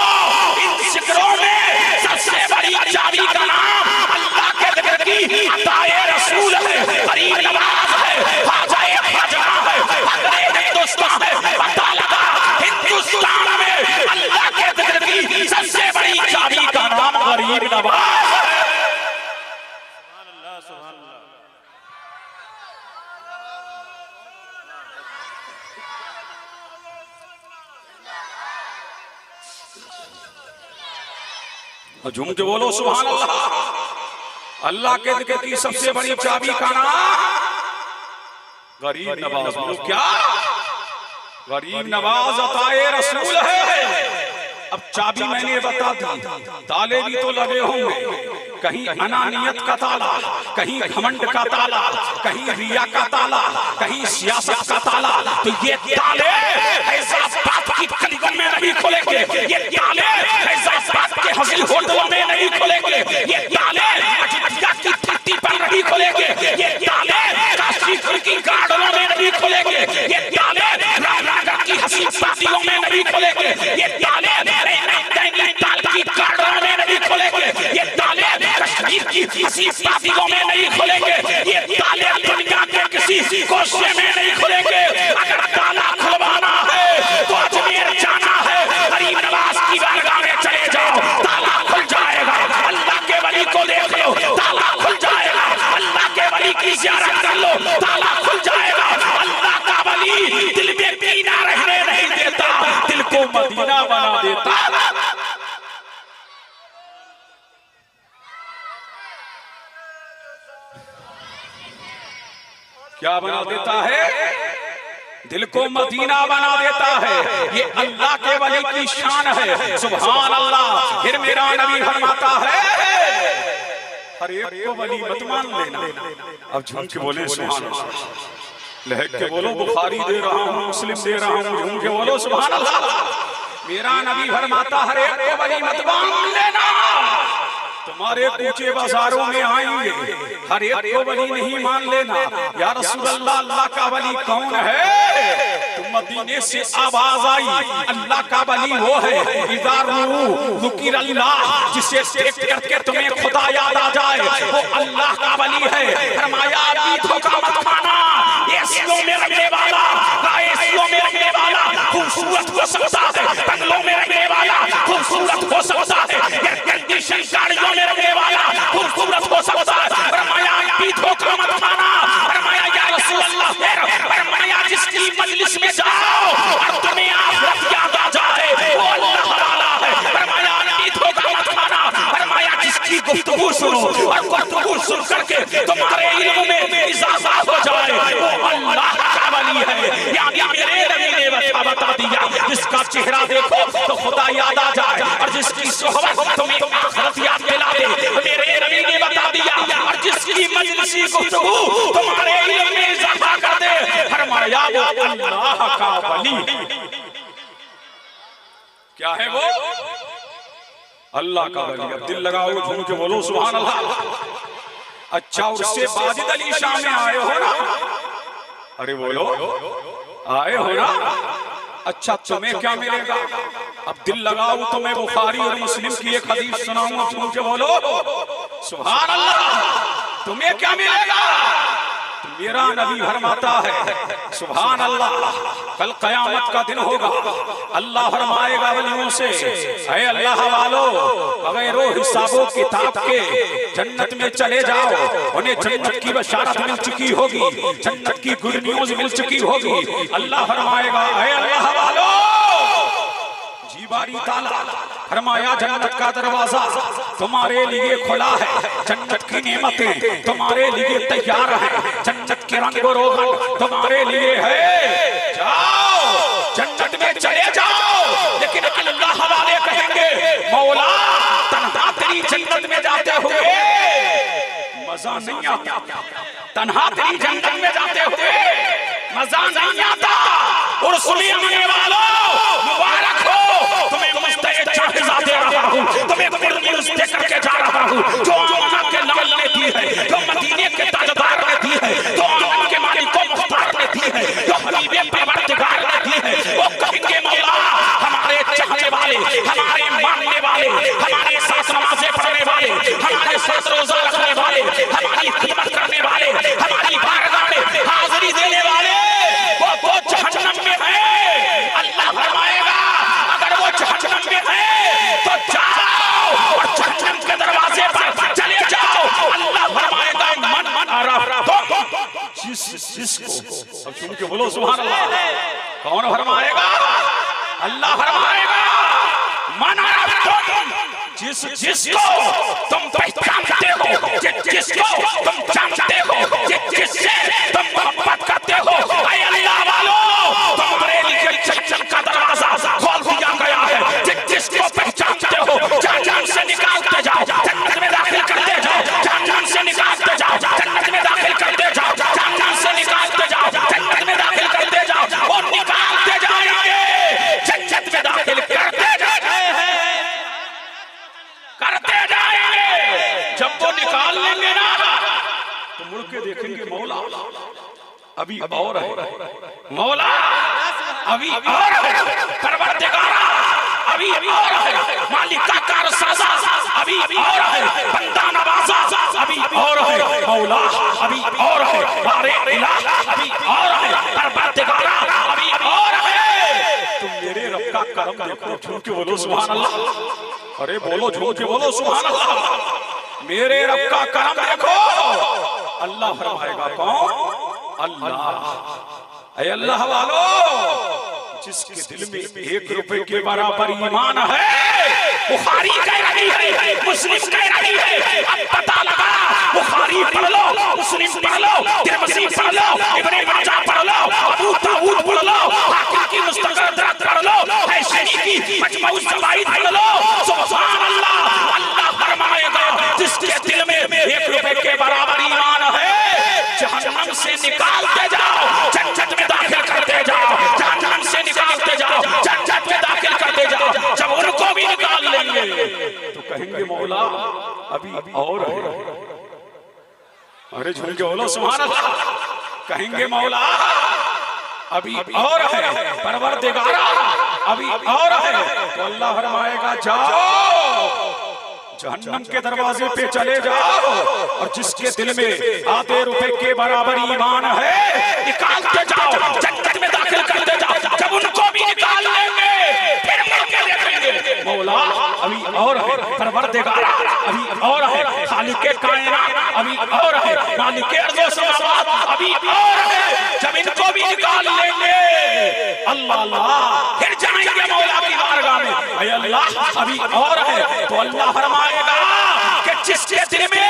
इन जिक्रों में सबसे बड़ी चाबी का नाम अल्लाह के जिक्र की अताए रसूल है, करीम नवाज है, ख्वाजाए ख्वाजा है, अगले हिंदुस्तान है। पता लगा हिंदुस्तान में अल्लाह के जिक्र की सबसे बड़ी चाबी का नाम गरीब नवाज है। झूम के बोलो सुभान अल्लाह। अल्लाह के जिक्र की सबसे बड़ी चाबी का नाम गरीब नवाज। क्या गरीब नवाज अताए रसूल है। अब चाबी मैंने बता दी, ताले भी तो लगे होंगे, कहीं अनानियत का ताला, कहीं घमंड का ताला, कहीं रिया का ताला, कहीं सियासत का ताला। तो ये ताले ऐसा बात की गलियों में नहीं खुलेंगे, ये ताले ऐसा बात के हसीन होटलों में नहीं खुलेंगे, ये ताले अजनबिया की धरती पर नहीं खुलेंगे, ये ताले काशीपुर की गार्डनों में नहीं खुलेंगे, ये ताले रामनगर की हसीन शादियों में नहीं खुलेंगे, ये ताले नैनीताल की गार्डनों में नहीं खुलेंगे, ये ताले कश्मीर की हसीन शादियों में नहीं खुलेंगे, ये ताले दुनिया के किसी कोने में नहीं खुलेंगे। अगर ताला खुलवाना है तो अजमेर जाना है, गरीब नवाज की बारगाह में चले जाओ, ताला खुल जाएगा। अल्लाह के वली को देख लो, ताला खुल जाएगा। अल्लाह के वली की ज़ियारत कर लो, ताला खुल जाएगा। अल्लाह का वली दिल में कीना रहने नहीं देता, दिल को मदीना बना देता। क्या बना देता है? दिल को मदीना बना देता है। ये अल्लाह के वली की शान है। सुभान अल्लाह। फिर मेरा नबी फरमाता है, हर एक को वली मत मान लेना। अब झूम के बोले सुभान अल्लाह, लहक के बोलो बुखारी दे रहा हूँ, मुस्लिम दे रहा हूँ, झूम के बोलो सुभान अल्लाह। मेरा नबी फरमाता हर एक को वली मत मान लेना। तो तुम्हारे कूचे बाजारों में आएंगे, हर एक को वली नहीं मान लेना। या रसूल अल्लाह, अल्लाह का वली कौन है? तो मदीने से आवाज आई, अल्लाह का वली वो है ज़ुकिर अल्लाह, जिसे देख करके तुम्हें खुदा याद आ जाए, वो अल्लाह का वली है। फरमाया अभी धोखा मत खाना, एसियों में रखने वाला, एसियों में रखने वाला खूबसूरत हो सकता है, बंगलों में रखने वाला खूबसूरत हो सकता है, एयर कंडीशन गाड़ियों में रखने वाला खूबसूरत हो सकता है। फरमाया अभी धोखा मत खाना। फरमाया या रसूल अल्लाह, फरमाया जिसकी मजलिस में जाओ और तुम्हें आखिरत याद आ जाए, वो अल्लाह वाला है। फरमाया अभी धोखा मत खाना। फरमाया जिसकी गुफ्तगू सुनो और गुफ्तगू सुन करके तुम्हारे इल्म में इजाफा हो जाए, वो अल्लाह का वली है। यानी मेरे नबी ने बता दिया, जिसका चेहरा देखो तो खुदा याद आ जाए, और जिसकी सोहबत तुम्हें आखिरत याद दिला दे, मेरे नबी ने बता दिया, और जिसकी मजलिसी गुफ्तगू तुम्हारे इल्म में इजाफा कर दे, फरमाया वो अल्लाह का वली। क्या है वो? अल्लाह का वली। अब दिल लगाओ, झूम के बोलो सुभान अल्लाह। अच्छा, उससे बाजिद अली शाह में आए हो ना? अरे बोलो, आए हो ना? अच्छा, तुम्हें क्या मिलेगा? अब दिल लगाओ तो मैं बुखारी और मुस्लिम की एक हदीस सुनाऊंगा, झूम के बोलो सुभान अल्लाह। तुम्हें क्या मिलेगा? मेरा नबी फरमाता है सुभान अल्लाह, कल कयामत का दिन होगा, अल्लाह फरमाएगा वलियों से, ऐ अल्लाह वालो, बगैर हिसाबो किताब के जन्नत में चले जाओ। उन्हें जन्नत की बशारत मिल चुकी होगी, जन्नत की गुड न्यूज मिल चुकी होगी। अल्लाह फरमाएगा, ऐ अल्लाह वालो, जी बारी ताला, फरमाया जन्नत का दरवाजा तुम्हारे लिए खुला है, जन्नत की नेमतें तुम्हारे लिए तैयार है, जन्नत के रंग रोगन तुम्हारे लिए है, जाओ जन्नत में चले जाओ। लेकिन अल्लाह वाले कहेंगे, मौला तन्हा तेरी जन्नत में जाते हुए मजा नहीं आता, तन्हा तेरी जन्नत में जाते हुए मजा नहीं आता। और सुनिए आने वालों, मुबारक हो, तुम्हें मुस्तैद जाहिज़ा दे रहा हूँ, तुम्हें गुड न्यूज़ दे करके जा रहा हूँ, जो आमना के लाल ने दी है, जो मदीने के ताजदार ने दी है, जो आमना के मालिक को मुख्तार ने दी है, जो हबीबे परवरदिगार ने दी है, वो कहेंगे मौला हमारे चाहने वाले, हमारे मानने वाले, हमारे साथ नमाज़ें पढ़ने वाले, हमारे साथ रोज़ा रखने वाले, हमारी खिदमत करने वाले, हमारी बारगाह में हाज़िरी देने वाले, वो जहन्नम में है। अल्लाह फरमाएगा, अगर वो जहन्नम में है तो जाओ और जहन्नम के दरवाजे पर चले जाओ। अल्लाह फरमाएगा, मन अरफ़्तुम, जिसको, अब सुन के बोलो सुभान अल्लाह। कौन फरमाएगा? अल्लाह फरमाएगा, मन अरफ़्तुम, जिसको तुम पहचानते हो, जिसको तुम जानते हो, जिससे तुम मोहब्बत करते हो, ऐ अल्लाह वालों, तुम्हारे लिए जन्नत का दरवाजा खोल दिया गया है। जिसको पहचानते हो, जान से निकालते जाओ, जन्नत में दाखिल करते जाओ, जान से निकालते जाओ, जन्नत में दाखिल करते जाओ, जान से निकालते जाओ, जन्नत में दाखिल करते जाओ, और निकालते जाएंगे, जन्नत में दाखिल करते जाएंगे, करते जाएंगे। जब वो निकाल लेंगे ना, तो मुड़ के देखेंगे, मौला अभी और है, मौला अभी और है, परवरदिगारा अभी और है, मालिक का कारसाज़ा अभी और है, बंदा नवाज़ा अभी और है, मौला अभी और है, बारे इलाह अभी और है, परवरदिगारा अभी और है। तुम मेरे रब का करम देखो, झूम के बोलो सुभान अल्लाह। अरे बोलो, झूम के बोलो सुभान अल्लाह। मेरे रब का करम देखो। अल्लाह फरमाएगा, कौन? अल्लाह। ऐ अल्लाह वालों, जिसके दिल में 1 रुपए के बराबर ईमान है, बुखारी कह रही है, मुस्लिम कह रही है, अब पता लगा, बुखारी पढ़ लो, मुस्लिम पढ़ लो, तिरमिज़ी पढ़ लो, इब्ने माजा पढ़ लो, अबू दाऊद पढ़ लो, हाकिम की मुस्तदरक पढ़ लो, हैशमी की मजमू ज़वाइद पढ़ लो, सुभान अल्लाह। अल्लाह फरमाएगा, जिसके दिल में 1 रुपए के बराबर ईमान है, जहन्नम से निकालते जाओ, जन्नत में दाखिल करते जाओ, जहन्नम से निकालते जाओ, जन्नत में दाखिल करते जाओ। जब उनको भी निकाल लेंगे। तो कहेंगे मौला अभी और है। अरे झूम के बोलो सुभान अल्लाह। कहेंगे मौला अभी और है, परवरदिगारा अभी और है। तो अल्लाह फरमाएगा जाओ जहन्नम के दरवाजे पे चले जाओ और जिसके दिल में आधे रुपए के बराबर ईमान है निकालते जाओ, जन्नत में दाखिल करते जाओ। जब उनको भी निकाल लेंगे फिर मौके देखेंगे मौला अभी और है, परवरदिगारा अभी और है, खालिके कायनात अभी और है, मालिके अर्ज़ व समावात अभी और है। जब इनको भी निकाल लेंगे अल्लाह अल्लाह फिर जाएंगे मौला की बारगाह में, अय अल्लाह अभी और है। तो अल्लाह फरमाएगा कि जिसके दिल में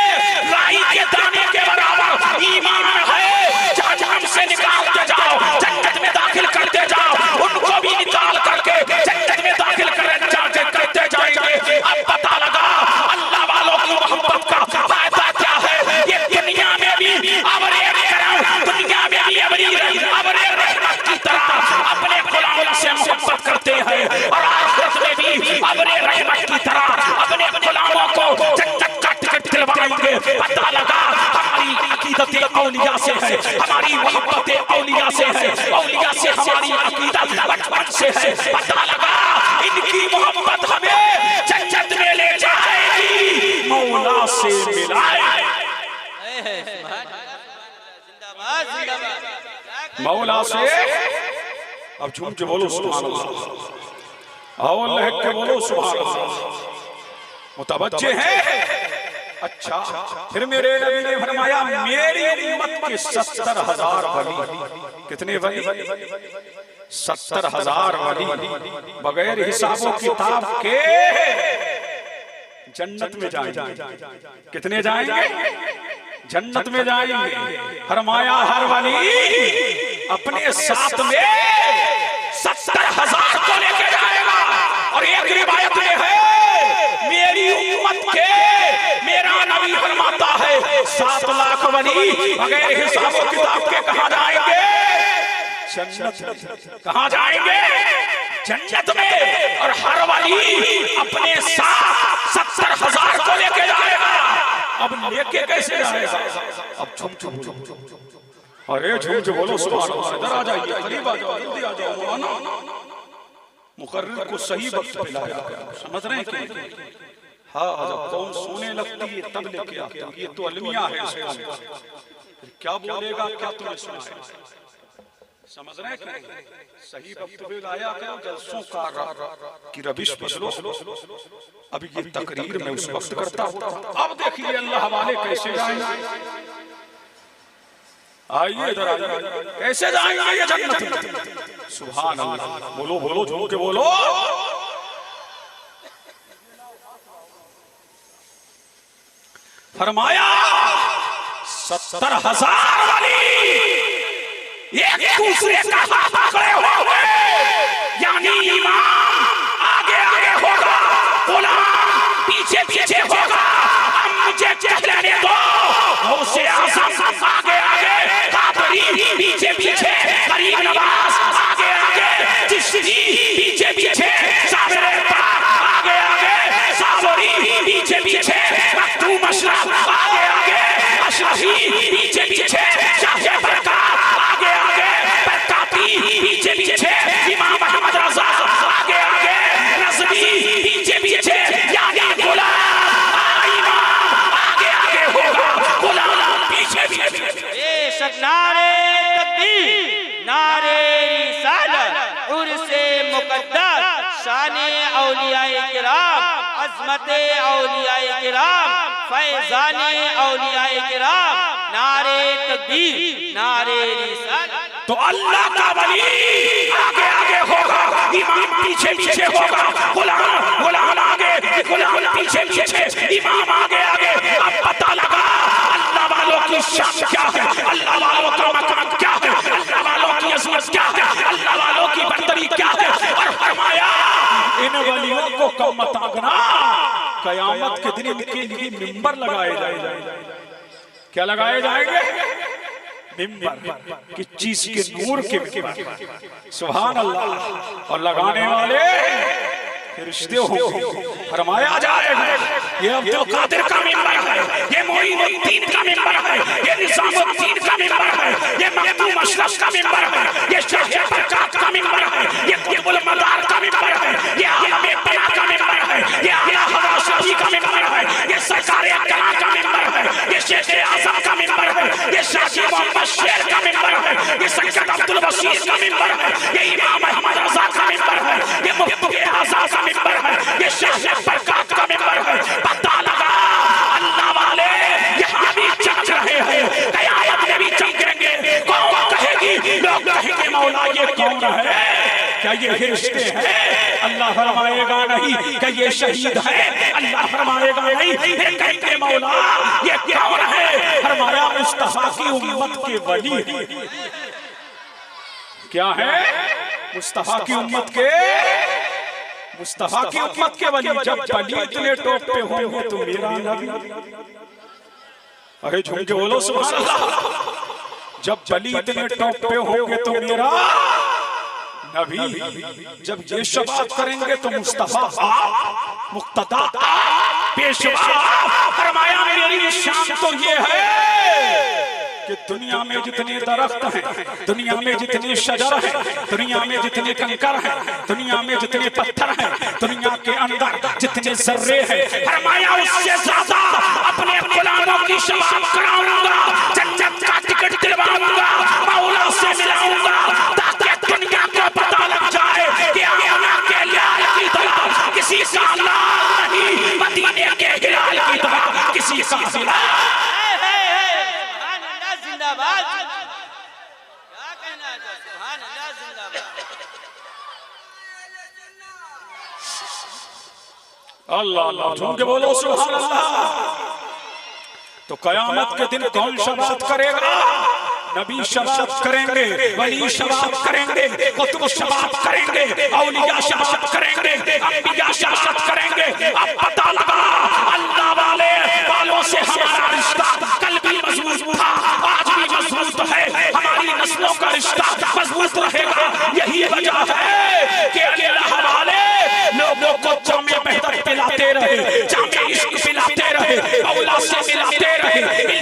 राई के दाने के बराबर ईमान है जहन्नम से निकालते जाओ, जन्नत में दाखिल करते जाओ। उनको भी निकाल करके जन्नत में दाखिल करते जाएंगे। अब पता लगा अल्लाह वालों की मोहब्बत का फायदा क्या है। ये दुनिया में भी अबरे करम, दुनिया में भी अबरे रहमत की तरह अपने गुलामों से मोहब्बत करते हैं और आखिरत में भी अबरे रहमत की तरह अपने गुलामों को जन्नत का टिकट दिलवाएंगे। पता लगा हमारी अकीदत औलिया से है, हमारी मोहब्बत औलिया से है, औलिया से हमारी अकीदत बचपन से है। पता लगा इनकी मोहब्बत हमें जन्नत में ले जाएगी, मौला से मिलाएगी। मौला से अब झूम के बोलो सुभान अल्लाह और लहक के बोलो सुभान अल्लाह। मुतवज्जे हैं। अच्छा फिर मेरे नबी ने फरमाया मेरी उम्मत के 70,000 वली। कितने वली? 70,000 वली बगैर हिसाबो किताब के जन्नत में जाएंगे। कितने जाएंगे? जन्नत में जाएंगे। फरमाया हर वली अपने साथ में 70,000 को लेके जाएगा। और एक रिवायत में है मेरी उम्मत के मेरा नबी फरमाता है 7 लाख वली बगैर हिसाब किताब के कहां जाएंगे? जन्नत। कहां जाएंगे? जन्नत में। और हर वली अपने साथ 70,000 को लेके जाएगा। अब लेके कैसे जाएगा? अब झुम झुम झुम अरे झुम झुम बोलो सुभान अल्लाह। इधर आ जाइए, करीब आ जाओ, जल्दी आ जाओ मौलाना। मुकर्रिर को सही वक्त पे लाया, समझ रहे हैं कि हाँ जब कौन सोने लगती है तब लेके आते हैं। ये तो अलमिया है इसका। क्या बोलेगा क्या तुम्हें सुनाए? समझ रहे हैं कि सही वक्त पे लाया करो। जलसों का की रविश बदलो। अभी ये तकरीर में उस वक्त करता हूँ। अब देखिए अल्लाह वाले कैसे जाएंगे। आइए इधर आइए, कैसे जाएंगे ये जन्नत में? सुभान अल्लाह। बोलो बोलो झूम के बोलो। फरमाया 70,000 वाली एक दूसरे का हाथ पकड़े हुए, यानी इमाम आगे आगे होगा, गुलाम पीछे पीछे होगा। अब मुझे कहने दो गौसे आज़म आगे आगे, कादरी पीछे पीछे, गरीब नवाज आगे आगे, चिश्ती पीछे पीछे, साबिर पाक आगे आगे, साबरी पीछे पीछे, मखदूम अशरफ आगे आगे, अशरफी पीछे पीछे, शाह बरकत आगे आगे, बरकती पीछे पीछे, इमाम अहमद रज़ा आगे आगे, नज़मी पीछे पीछे, यानी गुलाम इमाम आगे आगे होगा, गुलाम पीछे पीछे। बेशक नारे तकबीर, नारे रिसालत, उर्से मुक़द्दस, शाने औलियाए किराम, अज़मते औलियाए किराम, फैज़ाने औलियाए किराम, नारे तकबीर, नारे रिसालत। तो अल्लाह का वली आगे आगे होगा, इमाम पीछे पीछे होगा, गुलाम गुलाम आगे, गुलाम पीछे पीछे, इमाम आगे आगे। अब पता लगा अल्लाह वालों की शान क्या है, अल्लाह वालों का मकाम क्या है, अल्लाह वालों की अज़मत क्या है, अल्लाह वालों की बर्तरी क्या है। और फरमाया इन वलियों को कम मत आंकना, कयामत के दिन इनके लिए मिंबर लगाए जाएंगे। क्या लगाए जाएंगे? मिंबर, कि चीज के नूर के मिंबर। सुभान अल्लाह। और लगाने वाले रिश्ते होंगे, फरमाया जाएगा ये अब्दुल कादिर का मिंबर है, ये मोइनुद्दीन का मिंबर है, ये निजामुद्दीन का मिंबर है, ये मखदूम अशरफ का मिंबर है, ये शाह बरकत का मिंबर है, ये कुतुबुल मदार का मिंबर है, ये आलम बना का मिंबर है, ये आला हज़रत शफी का मिंबर है, ये सरकार अकरा का मिंबर है, ये शेख आज़म का मिंबर है, ये शाह मोहम्मद शेर का मिंबर है, ये सैयद अब्दुल बशीर का मिंबर है, ये इमाम अहमद रज़ा का मिंबर है, ये मुफ्ती आज़म का मिंबर है, ये शाह बरकत का मिंबर है। पता लगा अल्लाह वाले यहाँ भी चमक रहे हैं, क़यामत में भी चमकेंगे। कौन कहेगी, लोग कहेंगे मौला ये कौन है, क्या ये रिश्ते हैं? अल्लाह फरमाएगा नहीं, क्या ये शहीद है? अल्लाह फरमाएगा नहीं, फिर कहेंगे मौला ये कौन है? फरमाया मुस्तफा की उम्मत के वली क्या है? मुस्तफा की उम्मत के, मुस्तफा की उम्मत के वली। जब वली इतने टॉप पे होंगे तो मेरा नबी, अरे झूम के बोलो सुभान अल्लाह। जब वली इतने टॉप पे होंगे तो मेरा नबी। जब ये शबात करेंगे तो मुस्तफा मुक्तदा पेशवा। फरमाया मेरी शान तो ये है कि दुनिया में जितने दरख्त हैं, दुनिया में जितने शजर हैं, दुनिया में जितने कंकर हैं, दुनिया में जितने पत्थर हैं, दुनिया के अंदर जितने जर्रे हैं, फरमाया उससे ज्यादा अपने गुलामों की शबात कराऊंगा, जन्नत का टिकट दिलवाऊंगा, मौला से मिलाऊंगा, ताकि दुनिया को पता लग जाए कि आमिना के लाल की तरह किसी का लाल नहीं, मदीने के हिलाल की तरह किसी का हिलाल। क्या कहना है? सुभान अल्लाह, जिंदाबाद। अल्लाह अल्लाह झूम के बोलो सुभान अल्लाह। तो कयामत के दिन कौन शबात करेगा? नबी शबात करेंगे, वली शबात करेंगे, कुतुब शबात करेंगे, औलिया शबात करेंगे, अंबिया शबात करेंगे। अब पता लगा अल्लाह वाले वालों से हमारा रिश्ता कल भी मजबूत था, आज भी मजबूत है, हमारी नस्लों का रिश्ता मजबूत रहेगा। यही वजह है कि अल्लाह वाले लोगों को जामे बेहतर पिलाते रहे, जामे इश्क पिलाते रहे, मौला से मिलाते रहे,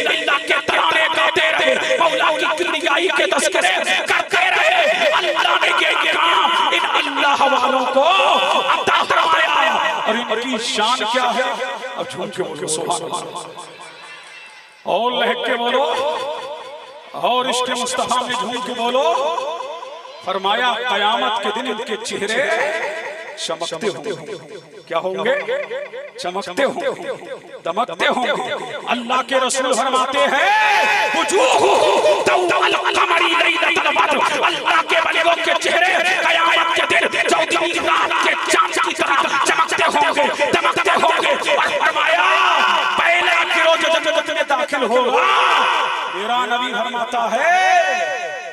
अल्लाह के तराने गाते रहे, मौला की किबरियाई के तस्करे करते रहे। अल्लाह ने ये काम इन अल्लाह वालों को अता फरमाया। और इनकी शान क्या है? अब झूम के बोलो सुभान अल्लाह, और लहक के बोलो, और इसके मुस्तफा में झूम के बोलो। फरमाया कयामत के दिन इनके चेहरे चमकते होंगे। क्या होंगे? चमकते होंगे, दमकते होंगे। अल्लाह के रसूल फरमाते हैं अल्लाह के बंदों के चेहरे कयामत के दिन चौदहवीं रात के चांद की तरह चमकते होंगे, दमकते होंगे। और फरमाया पहले की रोज जन्नत में दाखिल होगा, मेरा नबी फरमाता है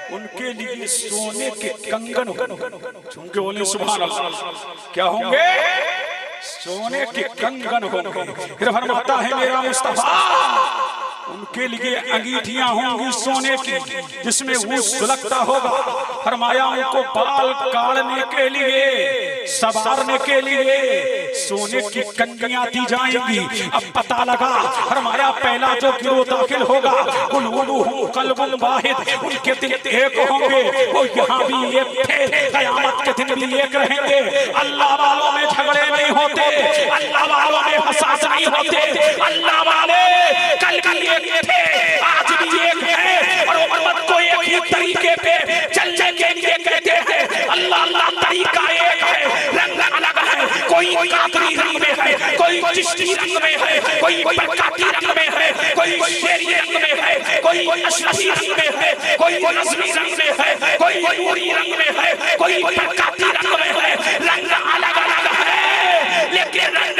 उनके लिए सोने के कंगन होंगे। झूम के बोले सुभान अल्लाह। क्या होंगे? सोने के कंगन होंगे। फिर फरमाता है मेरा मुस्तफा उनके लिए अंगीठियां होंगी सोने की, जिसमें वो सुलगता होगा। फरमाया उनको बाल काटने के लिए, सवारने के लिए सोने की कंगियां दी जाएंगी। अब पता लगा फरमाया पहला जो गिरोह दाखिल होगा कुलुहुम कल्बुन वाहिद, उनके दिल एक होंगे, वो यहाँ भी एक थे, कयामत के दिन भी एक रहेंगे। अल्लाह वालों में झगड़े नहीं होते, अल्लाह वालों में फसाद नहीं होते, अल्लाह वाले कल भी एक थे, आज भी एक है, और उम्मत को एक ही तरीके पे चलने के लिए कहते हैं। अल्लाह अल्लाह तरीका एक है, रंग अलग है, कोई कादरी रंग में है, कोई चिश्ती रंग में है, कोई बरकाती रंग में है, कोई शेरी रंग में है, कोई अशरफी रंग में है, कोई नज़मी रंग में है, कोई नूरी रंग में है, कोई बरकाती रंग में है। रंग अलग अलग है, लेकिन रंग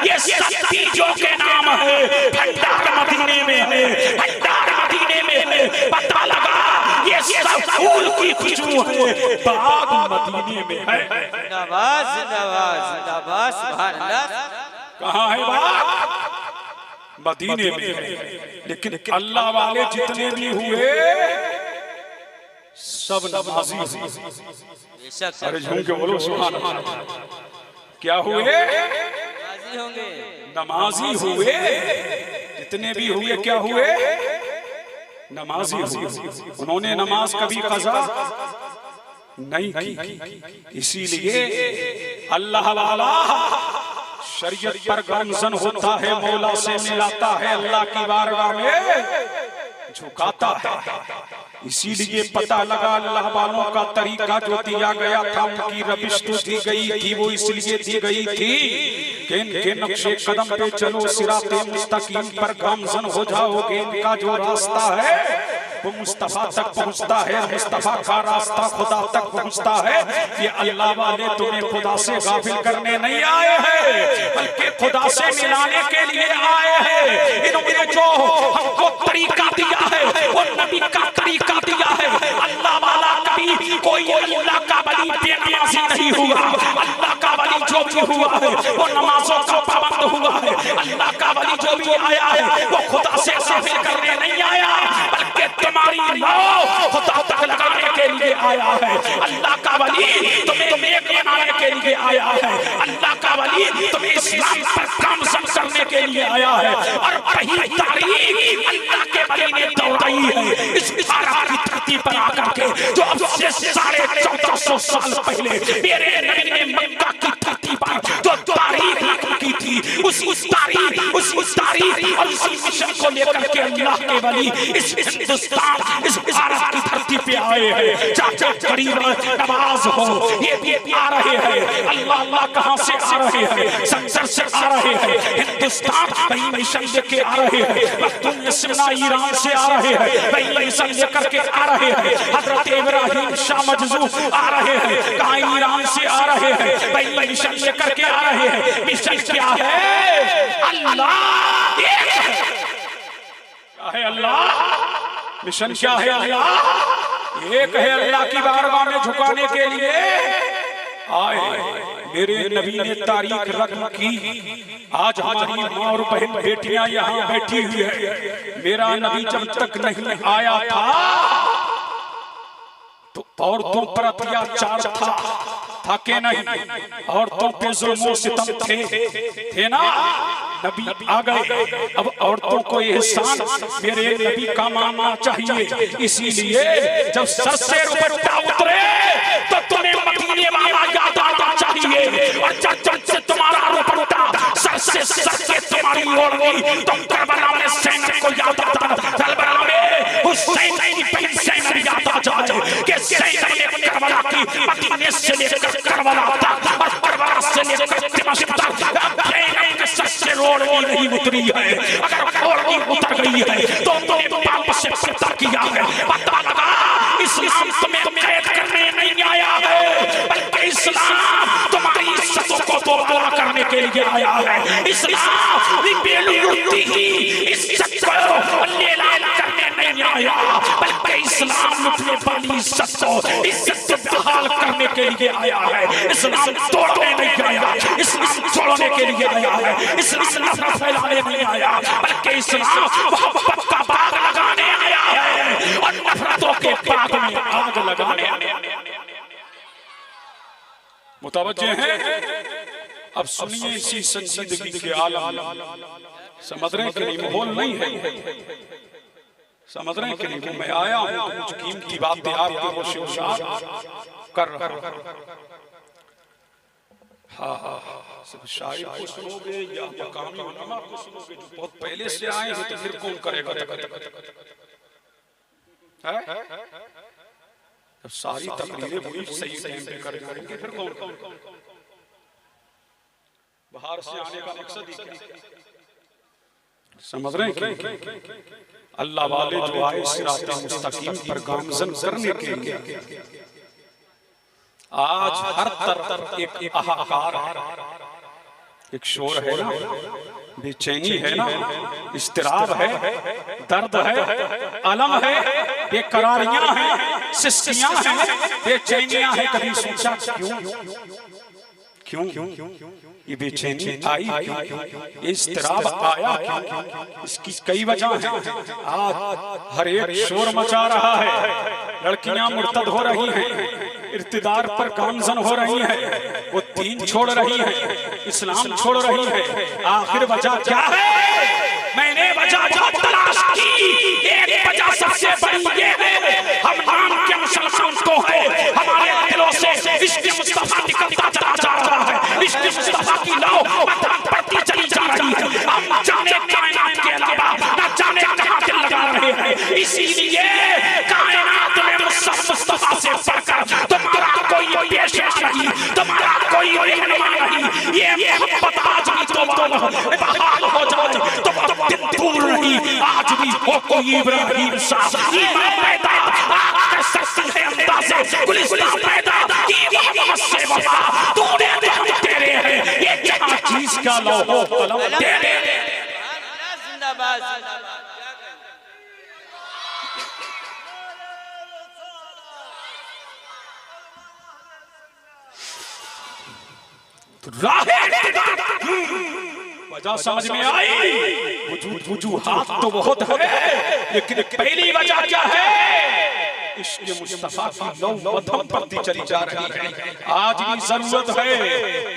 ये सब चीजों के नाम है। भंडार मदीने में है, भंडार मदीने में है। पता लगा ये सब फूल की खुशबू है, बाग मदीने में है। जिंदाबाद जिंदाबाद जिंदाबाद, सुभान अल्लाह। कहाँ है बाग? मदीने में है। लेकिन अल्लाह वाले जितने भी हुए सब नमाजी। अरे झूम के बोलो सुभान अल्लाह। क्या हुए? राजी होंगे, नमाजी हुए। जितने भी हुए क्या हुए? नमाजी हुए। उन्होंने नमाज कभी कज़ा नहीं की। इसीलिए अल्लाह वाला शरीयत पर गमज़न होता है, मौला से मिलाता है, अल्लाह की बारगाह में झुकाता है। इसीलिए पता लगा अल्लाह वालों का तरीका जो दिया गया था, उनकी रबिश तो दी गई थी, वो इसलिए दी गई थी कि इनके नक्शे कदम पे चलो, सिराते मुस्तकीम पर गामज़न हो जाओगे। इनका जो रास्ता है वो मुस्तफा तक पहुंचता है, मुस्तफा का रास्ता खुदा तक पहुंचता है। ये अल्लाह वाले तुम्हें खुदा से गाफिल करने नहीं आए हैं, बल्कि खुदा से मिलाने के लिए आए हैं। इन्होंने जो हमको तरीका दिया है वो नबी का तरीका दिया है। अल्लाह वाला कभी कोई अल्लाह का वली बेनमाजी नहीं हुआ। अल्लाह का वली जो भी हुआ है वो नमाजों का पाबंद हुआ है। अल्लाह का वली जो भी आया है वो खुदा से गाफिल करने नहीं आया, बल्कि तुम्हारी नाव खुदा तक लगाने के लिए आया है। अल्लाह का वली तुम्हें नेक बनाने के लिए आया है। अल्लाह का वली तुम्हें इस्लाम पर गामज़न करने के लिए आया है। और वही तारीख अल्लाह के वली ने दौड़ाई है इस भारत की धरती पर आकर के, जो अब से 1450 साल पहले मेरे नबी ने मक्का की धरती पर जो तारीख लिखी थी, उस तारीख और उसी मिशन को लेकर के अल्लाह के वली इस हिंदुस्तान, इस भारत की धरती पे आए हैं। चाचा गरीब नवाज हो, ये भी आ रहे हैं। अल्लाह अल्लाह कहां से आ रहे हैं? संसद से आ रहे हैं। हिंदुस्तान वही मिशन लेके आ रहे हैं। मखदूम ईरान से आ रहे हैं, वही मिशन लेकर के आ रहे हैं। हजरत इब्राहिम शाह मजजू आ रहे हैं, कहां ईरान से आ रहे हैं, वही मिशन लेकर के आ रहे हैं। मिशन क्या है? अल्लाह है। अल्लाह मिशन क्या है? अल्लाह एक है। अल्लाह की बारगाह में झुकाने के लिए आए। मेरे नबी ने तारीख रकम की। आज हमारी माँ और बहन बेटियां यहाँ बैठी हुई है। मेरा नबी जब तक नहीं आया था तो औरतों पर अत्याचार था कि नहीं? औरतों पे जुल्म सितम थे ना? नबी आ गए, अब औरतों को एहसान मेरे नबी का मानना चाहिए। इसीलिए जब सर से दुपट्टा उतरे तो तुम्हें मदीने वाला याद आना चाहिए। और जब से तुम्हारा दुपट्टा सर से सर के तुम्हारी ओढ़नी, तुम करबला में सैनिक को याद आता, करबला में हुसैन की बहन सैनिक याद आ जाए कि सैनिक ने करबला की मदीने से लेकर करबला तक और करबला से लेकर दिमाग तक सच्चे ओढ़नी नहीं उतरी है। अगर ओढ़नी उतर गई है तो तुमने पाप से पता किया है। पता लगा इस्लाम तुम्हें कैद करने नहीं आया है, बल्कि इस्लाम तुम्हारी इज्जतों को दोबारा करने के लिए आया है। इस्लाम बेलुती की इज्जत को नीलाम करने नहीं आया, बल्कि इस्लाम लुटने वाली इज्जत को इज्जत बहाल करने के लिए आया है। इस्लाम तोड़ने नहीं आया, इस्लाम छोड़ने के लिए आया है। इस्लाम नफरत फैलाने नहीं आया, बल्कि इस्लाम मोहब्बत का बाग लगाने आया है और नफरतों के बाग में आग लगाने आया। मुतवज्जे हैं? अब सुनिए इसी संजीदगी के आलम, समझ रहे हैं कि नहीं? माहौल नहीं है, समझ रहे हैं कि नहीं? मैं आया हूं तो कुछ कीमती बातें आपके वो शिवशार कर रहा हूं। हाँ, सिर्फ शायर को सुनोगे या मकामी उलमा को सुनोगे जो बहुत पहले से आए हैं, तो फिर कौन करेगा? जब सारी तकरीरें पूरी सही टाइम पे कर जाएंगे फिर कौन? बाहर से आने का मकसद ही क्या? समझ रहे हैं कि अल्लाह वाले जो आए सिराते मुस्तकीम पर गामज़न करने के लिए, आज हर तरफ एक हाहाकार है, एक शोर है ना, बेचैनी है ना, इस्तिराब है, दर्द है, अलम है, बेकरारियां हैं, सिस्तियां हैं, बेचैनियां हैं। कभी सोचा क्यों ये बेचैनी आई? क्यों इस्तिराब आया? क्यों? इसकी कई वजह हैं। आज हर एक शोर मचा रहा है, लड़कियां मुर्तद हो रही हैं, इर्तिदार पर गामजन हो रही है, वो दीन छोड़ रही है, इस्लाम छोड़ रही है। आखिर वजह क्या है? मैंने वजह जो तलाश की, एक वजह सबसे बड़ी ये है, हम नाम के मुसलमान को है, हमारे दिलों से इश्क़ मुस्तफा निकलता चला जा रहा है, इश्क़ मुस्तफा की लौ मदान बढ़ती चली जा रही है। हम जाने कायनात के अलावा न जाने कहां दिल लगा रहे हैं, इसीलिए कायनात में मुस्तफा से बढ़कर तुम्हारा कोई पेशवा नहीं, तुम्हारा कोई रहनुमा नहीं। ये मोहब्बत आज भी तो बहाल हो जाए तो दिन दूर नहीं, आज भी हो कोई इब्राहिम सा ईमान पैदा, आग के सकती है अंदाज़े गुलिस्तान पैदा की मोहम्मद से वफा, तूने तो हम तेरे हैं, ये जहां चीज का लौहो कलम तेरे। जिंदाबाद वजह समझ में आई, वजूहात तो बहुत है, लेकिन पहली वजह क्या है? इश्क़ मुस्तफा की लौ मदम बढ़ती चली जा रही है। आज भी जरूरत है,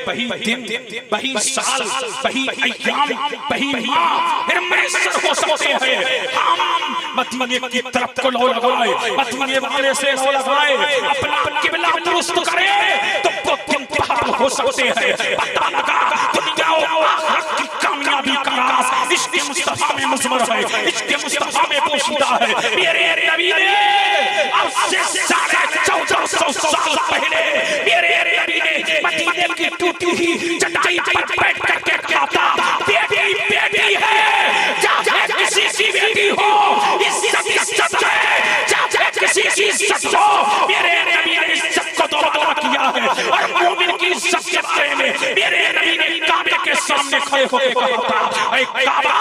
वही दिन, वही साल, वही अय्याम, वही माह फिर मैसर हो सकते हैं। हम मदीने की तरफ को लौ लगाए, मदीने वाले से लौ लगाए, अपना किबला दुरुस्त करें तो दिन पहाड़ हो सकते हैं। पता लगा दुनिया और आखिरत की कामयाबी का राज इश्क़ मुस्तफा में मुज़मर है, इश्क़ मुस्तफा में पोशीदा है। मेरे नबी ने अब से 1450 साल पहले मेरे नबी ने मदीने की टूटी हुई चटाई पर बैठ करके कहा था, बेटी बेटी है, चाहे किसी की बेटी हो, इज्जत इज्जत है, चाहे किसी की इज्जत हो। मेरे नबी ने इज्जत को दोबारा किया है, और मोमिन की इज्जत के बारे में मेरे नबी ने काबे के सामने खड़े होकर कहा था, ऐ काबा,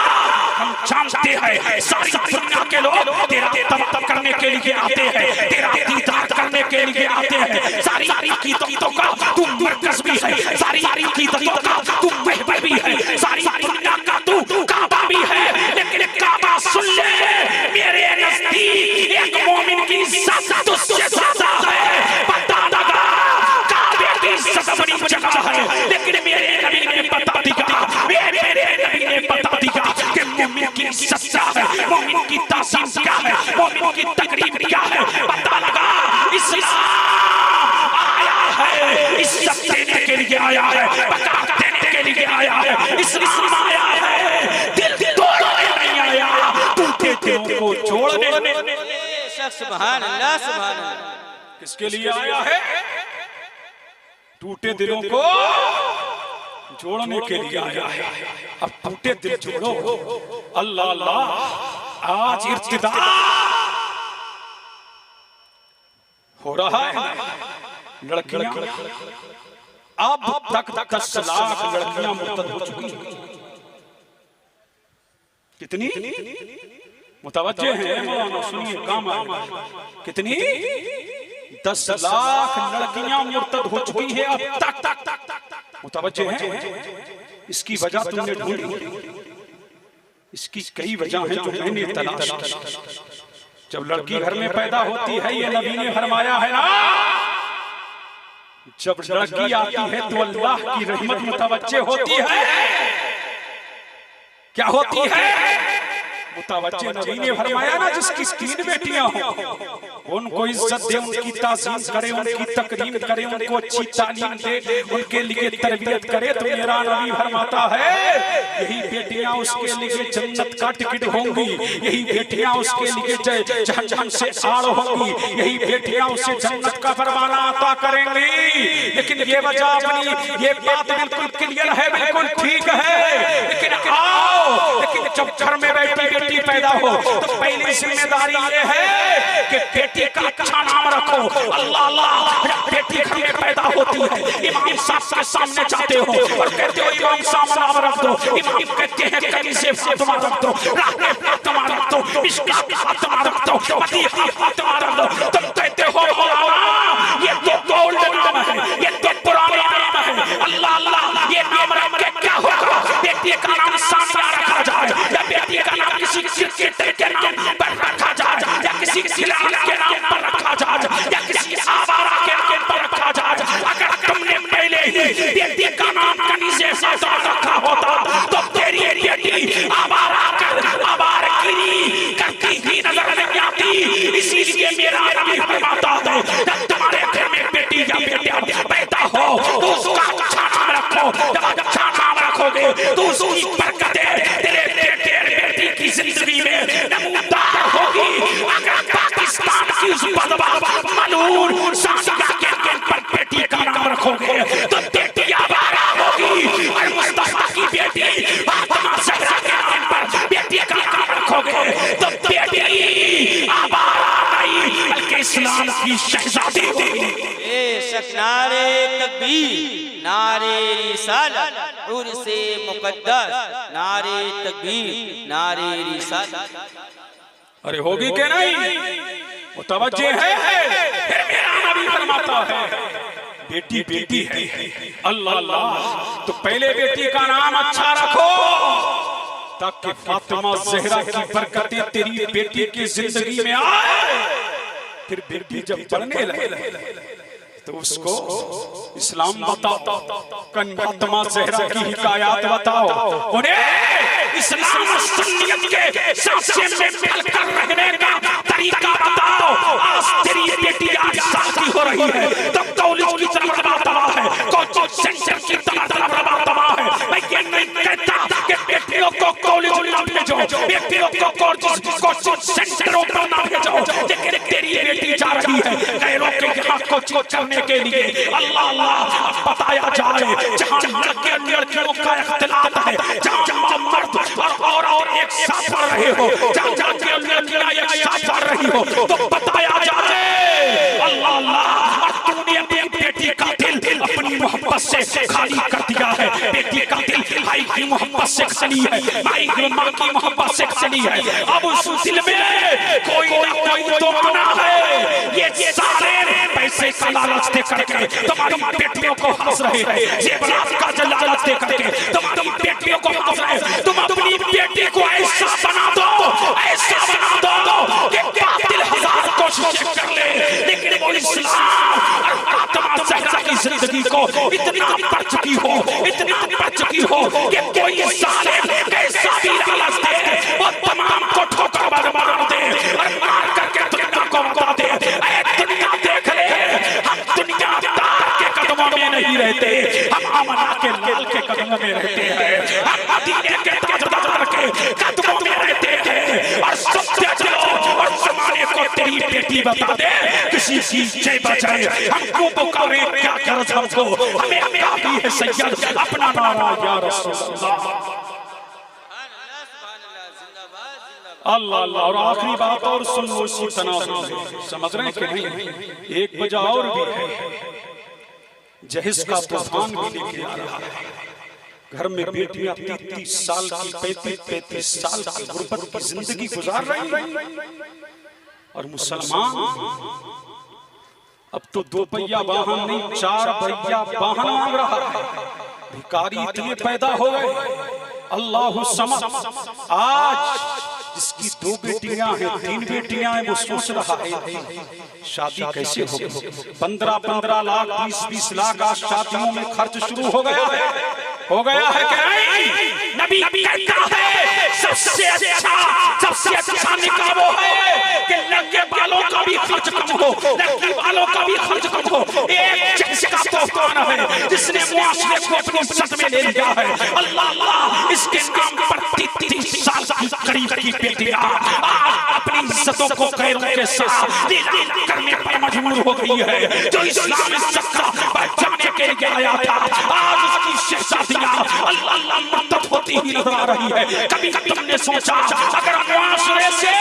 हम जानते हैं सारी दुनिया के लोग तेरा तब करने के लिए आते हैं, तेरा दीदार करने के लिए आते हैं, सारी अकीदतों का तू मरकज भी है, सारी अकीदतों का तू महवर भी है, सारी दुनिया का तू काबा भी है, लेकिन काबा सुन ले, मेरे नजदीक एक मोमिन की इज्जत तुझसे ज्यादा है। पता लगा काबे की इज्जत बड़ी जगह है, लेकिन मेरे नबी ने बता दिया, मेरे नबी ने बता दिया कि मोमिन की इज्जत क्या है, मोमिन की ताज़ीम क्या है, मोमिन की तकरीम क्या है। पता लगा इस्लाम आया है, इज्जत देने के लिए आया है, बता देने के लिए आया है, इस्लाम आया है, दिल तोड़ने नहीं आया, टूटे दिलों को जोड़ने। सुभान अल्लाह, सुभान अल्लाह। किसके लिए आया है? टूटे दिलों को जोड़ने के लिए आया है। अब टूटे दिल जोड़ो, अल्लाह अल्लाह। आज इर्तिदा हो रहा है, लड़कियां अब तक 10 लाख लड़कियां मुर्तद हो चुकी हैं। कितनी मुतवज्जे हैं मौलाना, सुनिए काम आएगा। कितनी? 10 लाख लड़कियां मुर्तद हो चुकी हैं अब तक। मुतवज्जे हैं? इसकी वजह तुमने ढूंढी, इसकी कई वजह हैं जो मैंने तलाश की। जब लड़की घर में पैदा होती है, ये नबी ने फरमाया है ना, जब लड़की आती है तो अल्लाह की रहमत मुतवज्जे होती है। क्या होती है? मुतवज्जे नबी ने फरमाया ना, जिसकी 3 बेटियां हो उनको इज्जत दे, उनकी ताज़ीम करे, उनकी तकरीम करे, उनको अच्छी तालीम दे, उनके लिए तरबियत करे, तो मेरा नबी फरमाता है यही बेटियां उसके लिए जन्नत का टिकट होंगी, यही बेटियां उसके लिए जहन्नम से आड़ होंगी, यही बेटियां उसे जन्नत का परवाना अता करेंगी। लेकिन ये वजह अपनी, ये बात बिल्कुल क्लियर है, बिल्कुल ठीक है, लेकिन आओ, लेकिन जब घर में बेटी पैदा हो तो पहली जिम्मेदारी ये है कि बेटी का अच्छा नाम रखो। अल्लाह अल्लाह, बेटी घर में पैदा होती है, इमाम साहब के सामने जाते हो और कहते हो इमाम साहब नाम रख दो, इमाम कहते हैं कहीं से फातिमा रख दो, राह फातिमा रख दो, इश्क़ फातिमा रख दो, मदीहा फातिमा रख दो। तुम कहते हो ये तो गोल्ड नाम है, ये तो पुराने नाम है। अल्लाह अल्लाह, ये नाम रख के क्या होगा? बेटी का नाम सानिया रखा जाए, या बेटी का नाम किसी क्रिकेटर के नाम पर रखा जाए, या किसी खिलाड़ी के नाम पर रखा जाए, या किसी आवारा के नाम बेटी आवारा कर आवारगिरी करती ही नजर नहीं आती। इसीलिए मेरा नबी फरमाता है जब तुम्हारे घर में बेटी या बेटा पैदा हो तो उसका अच्छा नाम रखो। जब अच्छा नाम रखोगे तो उसकी बरकतें तेरे बेटे बेटी की जिंदगी में नमूदार होगी। अगर पाकिस्तान की उस बदबा मलून सासिया के पर बेटी का नाम रखोगे तो बेटी आवारा होगी। और मुस्तफा की बेटी फातिमा ज़हरा के नाम पर बेटी का नाम रखोगे तो बेटी आवारा नहीं बल्कि इस्लाम की शहजादी होगी। नारे तकबीर नारे रिसालत उर्से मुक़द्दस नारे तकबीर नारे रिसालत। अरे होगी क्या नहीं? मुतवज्जे है। फिर मेरा नबी फरमाता है बेटी बेटी है। अल्लाह अल्लाह तो पहले बेटी का नाम अच्छा रखो ताकि फातिमा ज़हरा की बरकतें तेरी बेटी की जिंदगी में आए। फिर बेटी जब पढ़ने लगे तो उसको इस्लाम बताओ, फातिमा ज़हरा की हिकायत बताओ, उन्हें इस्लाम और सुन्नियत के साथे में मिलकर रहने का तरीका बताओ। आज तेरी बेटी 8 साल की हो रही है तब कॉलेज की तरफ रवाना है, कोचिंग सेंटर की तरफ रवाना है। मैं ये नहीं कहता कि बेटियों को कॉलेज ना भेजो, बेटियों को कोचिंग सेंटरों पर ना भेजो, लेकिन तेरी बेटी जा रही है गैरों के यहाँ कोचिंग करने के लिए। अल्लाह अल्लाह बताया जाए जहाँ लड़के लड़कियों का इख्तिलात है, जहाँ मर्द और औरत एक साथ पढ़ रहे हो, जहाँ लड़कियां एक साथ पढ़ रही हो तो बताया जाए अल्लाह अल्लाह। और तूने अपनी बेटी का दिल अपनी मोहब्बत से खाली कर दिया है। बेटी का दिल भाई की मोहब्बत से खाली है, भाई की माँ की मोहब्बत से खाली है। अब उस दिल में कोई तो आना है। ये सारे पैसे का लालच दे करके तुम्हारी बेटियों को हंस रहे हैं, जेवरात का लालच दे करके तुम्हारी बेटियों को हंस रहे हैं। तुम अपनी बेटी को ऐसा बना दो कि कातिल 1000 कोशिश कर ले, लेकिन वो इस्लाम और फातिमा ज़हरा की जिंदगी को इतना पढ़ चुकी हो कि कोई जालिम कैसा भी लालच दे वो तमाम को ठोकर मार दे और मार करके दुनिया को बता दे ऐ दुनिया देख ले हम दुनियादार के कदमों में नहीं रहते, हम आमना के लाल के कदमों में रहते हैं, हम मदीने के ताजदार के कदमों में रहते हैं। और सत्य चलो और जमाने को तेरी बेटी बता दे किसी चीज से बचाए। हमको पुकारे क्या कर्ज हमको, हमें काफी है सैयद अपना नारा या रसूल अल्लाह। अल्लाह अल्लाह। और आखिरी बात और सुन लो इसी तनाजुर समझ रहे हैं कि नहीं? एक वजह और भी है, जहिज का तूफान भी लेके आ रहा है। घर में बेटियां 30 साल की 35 साल की गुर्बत की जिंदगी गुजार रही हैं। और मुसलमान अब तो 2 पहिया वाहन नहीं 4 पहिया वाहन मांग रहा है। भिखारी इतने पैदा हो गए। अल्लाह समद। आज जिसकी 2 बेटियां हैं 3 बेटियां हैं वो सोच रहा है शादी कैसे होगी। 15-15 लाख 20-20 लाख आज शादियों में खर्च शुरू हो गया है कि नहीं? नबी कहता है सबसे अच्छा निकाह वो है कि लड़के वालों का भी खर्च कम हो, लड़की वालों का भी खर्च कम हो। एक जिसका तूफान है जिसने मुआशरे को अपनी इज्जत में ले लिया है। अल्लाह अल्लाह इसके नाम पर 30 साल की करीब की बेटियां आज अपनी इज्जतों को गैरों के साथ लीला करने पर मजबूर हो गई है। जो इस्लाम इज्जत का बचाने के लिए आया था आज उसकी शहजादियां अल्लाह अल्लाह मर्तब होती ही नजर आ रही है। कभी तुमने सोचा अगर मुआशरे से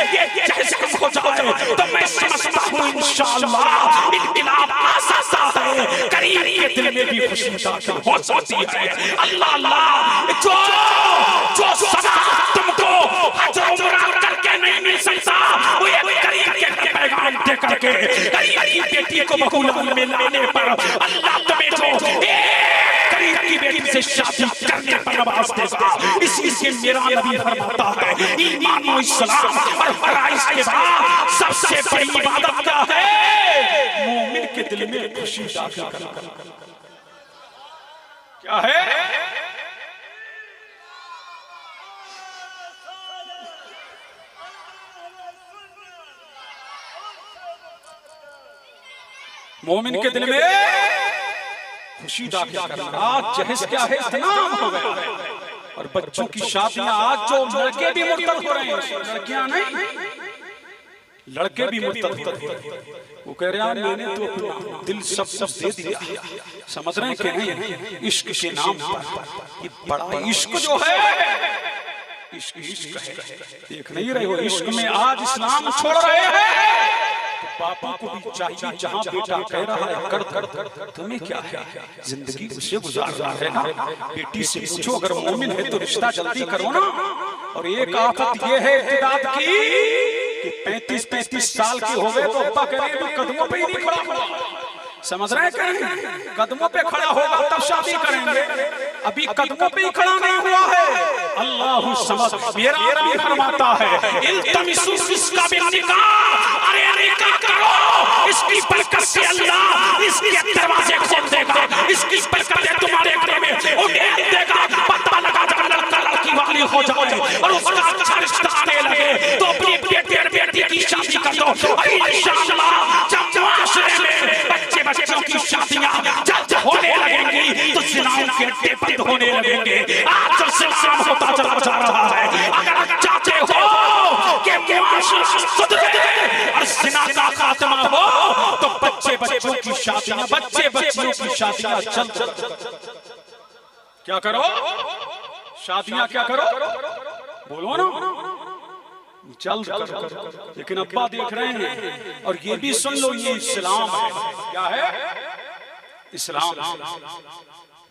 ये जहज कम हो जाए तो मैं समझता हूँ इंशाअल्लाह इनकलाब आ सकता है, करीब के दिल में भी खुशी दाखिल हो सकती है। अल्लाह अल्लाह जो सवाब तुमको हज उम्रा करके नहीं मिल सकता वो ये करीब के पैगाम दे करके करीब की बेटी को बहूलान में लाने पर अल्लाह तुम्हें जो करीब की बेटी से शादी करने पर नवाज देगा। इसी से मेरा नबी फरमाता है ईमान और इस्लाम और फराइज के बाद सबसे बड़ी इबादत क्या है? मोमिन के दिल में खुशी दाखिल करना। क्या है? मोमिन के दिल में खुशी दाखिल करना। आज जहेज क्या है, इस्तेमाल हो गया है। और बच्चों की शादियां आज जो लड़के भी मुर्तद हो रहे हैं, लड़कियां नहीं, लड़के भी मुर्तद हो रहे हैं। वो कह रहे हैं मैंने तो अपना दिल सब दे दिया, समझ रहे हैं कि नहीं, इश्क के नाम पर। ये बड़ा इश्क जो है, इश्क है, देख नहीं रहे हो, इश्क में आज इस्लाम छोड़ रहे हैं। तो बापू को भी चाहिए, जहाँ बेटा कह रहा है कर कर, तुम्हें क्या है, जिंदगी उसे गुजार रहा है ना। बेटी से पूछो अगर मोमिन है तो रिश्ता जल्दी करो ना। और एक आफत ये है इब्तिदात की कि 35-35 साल के हो गए तो अब्बा कह रहे हैं कदमों पे ही नहीं खड़ा हुआ। समझ रहे हैं, कदमों पे खड़ा होगा तब शादी करेंगे, अभी कदमों पे ही खड़ा नहीं हुआ है। अल्लाह समझ, मेरा आराम फरमाता है अरे निकाह करो, इसकी बरकत से अल्लाह इसके दरवाजे खोल देगा, इसकी बरकत से तुम्हारे घर में उम्मीद देगा। पता लगा जब लड़का लड़की वाली हो जाए और उसका अच्छा रिश्ता आने लगे तो अपनी बेटी की शादी कर दो। और इंशाअल्लाह जब माशरे में बच्चों की शादियां जल्द होने लगेंगी तो जिनाओं के अड्डे बंद होने लगेंगे। आज जो सिलसिला होता चला जा रहा है, अगर चाहते हो कि माशरा सुधरे और जिना का खात्मा हो तो बच्चों की शादियां, बच्चियों की शादियां जल्द क्या करो, शादियां क्या करो, बोलो ना, जल्द करो। लेकिन अब्बा देख रहे हैं, और ये भी सुन लो, ये इस्लाम है। क्या है इस्लाम?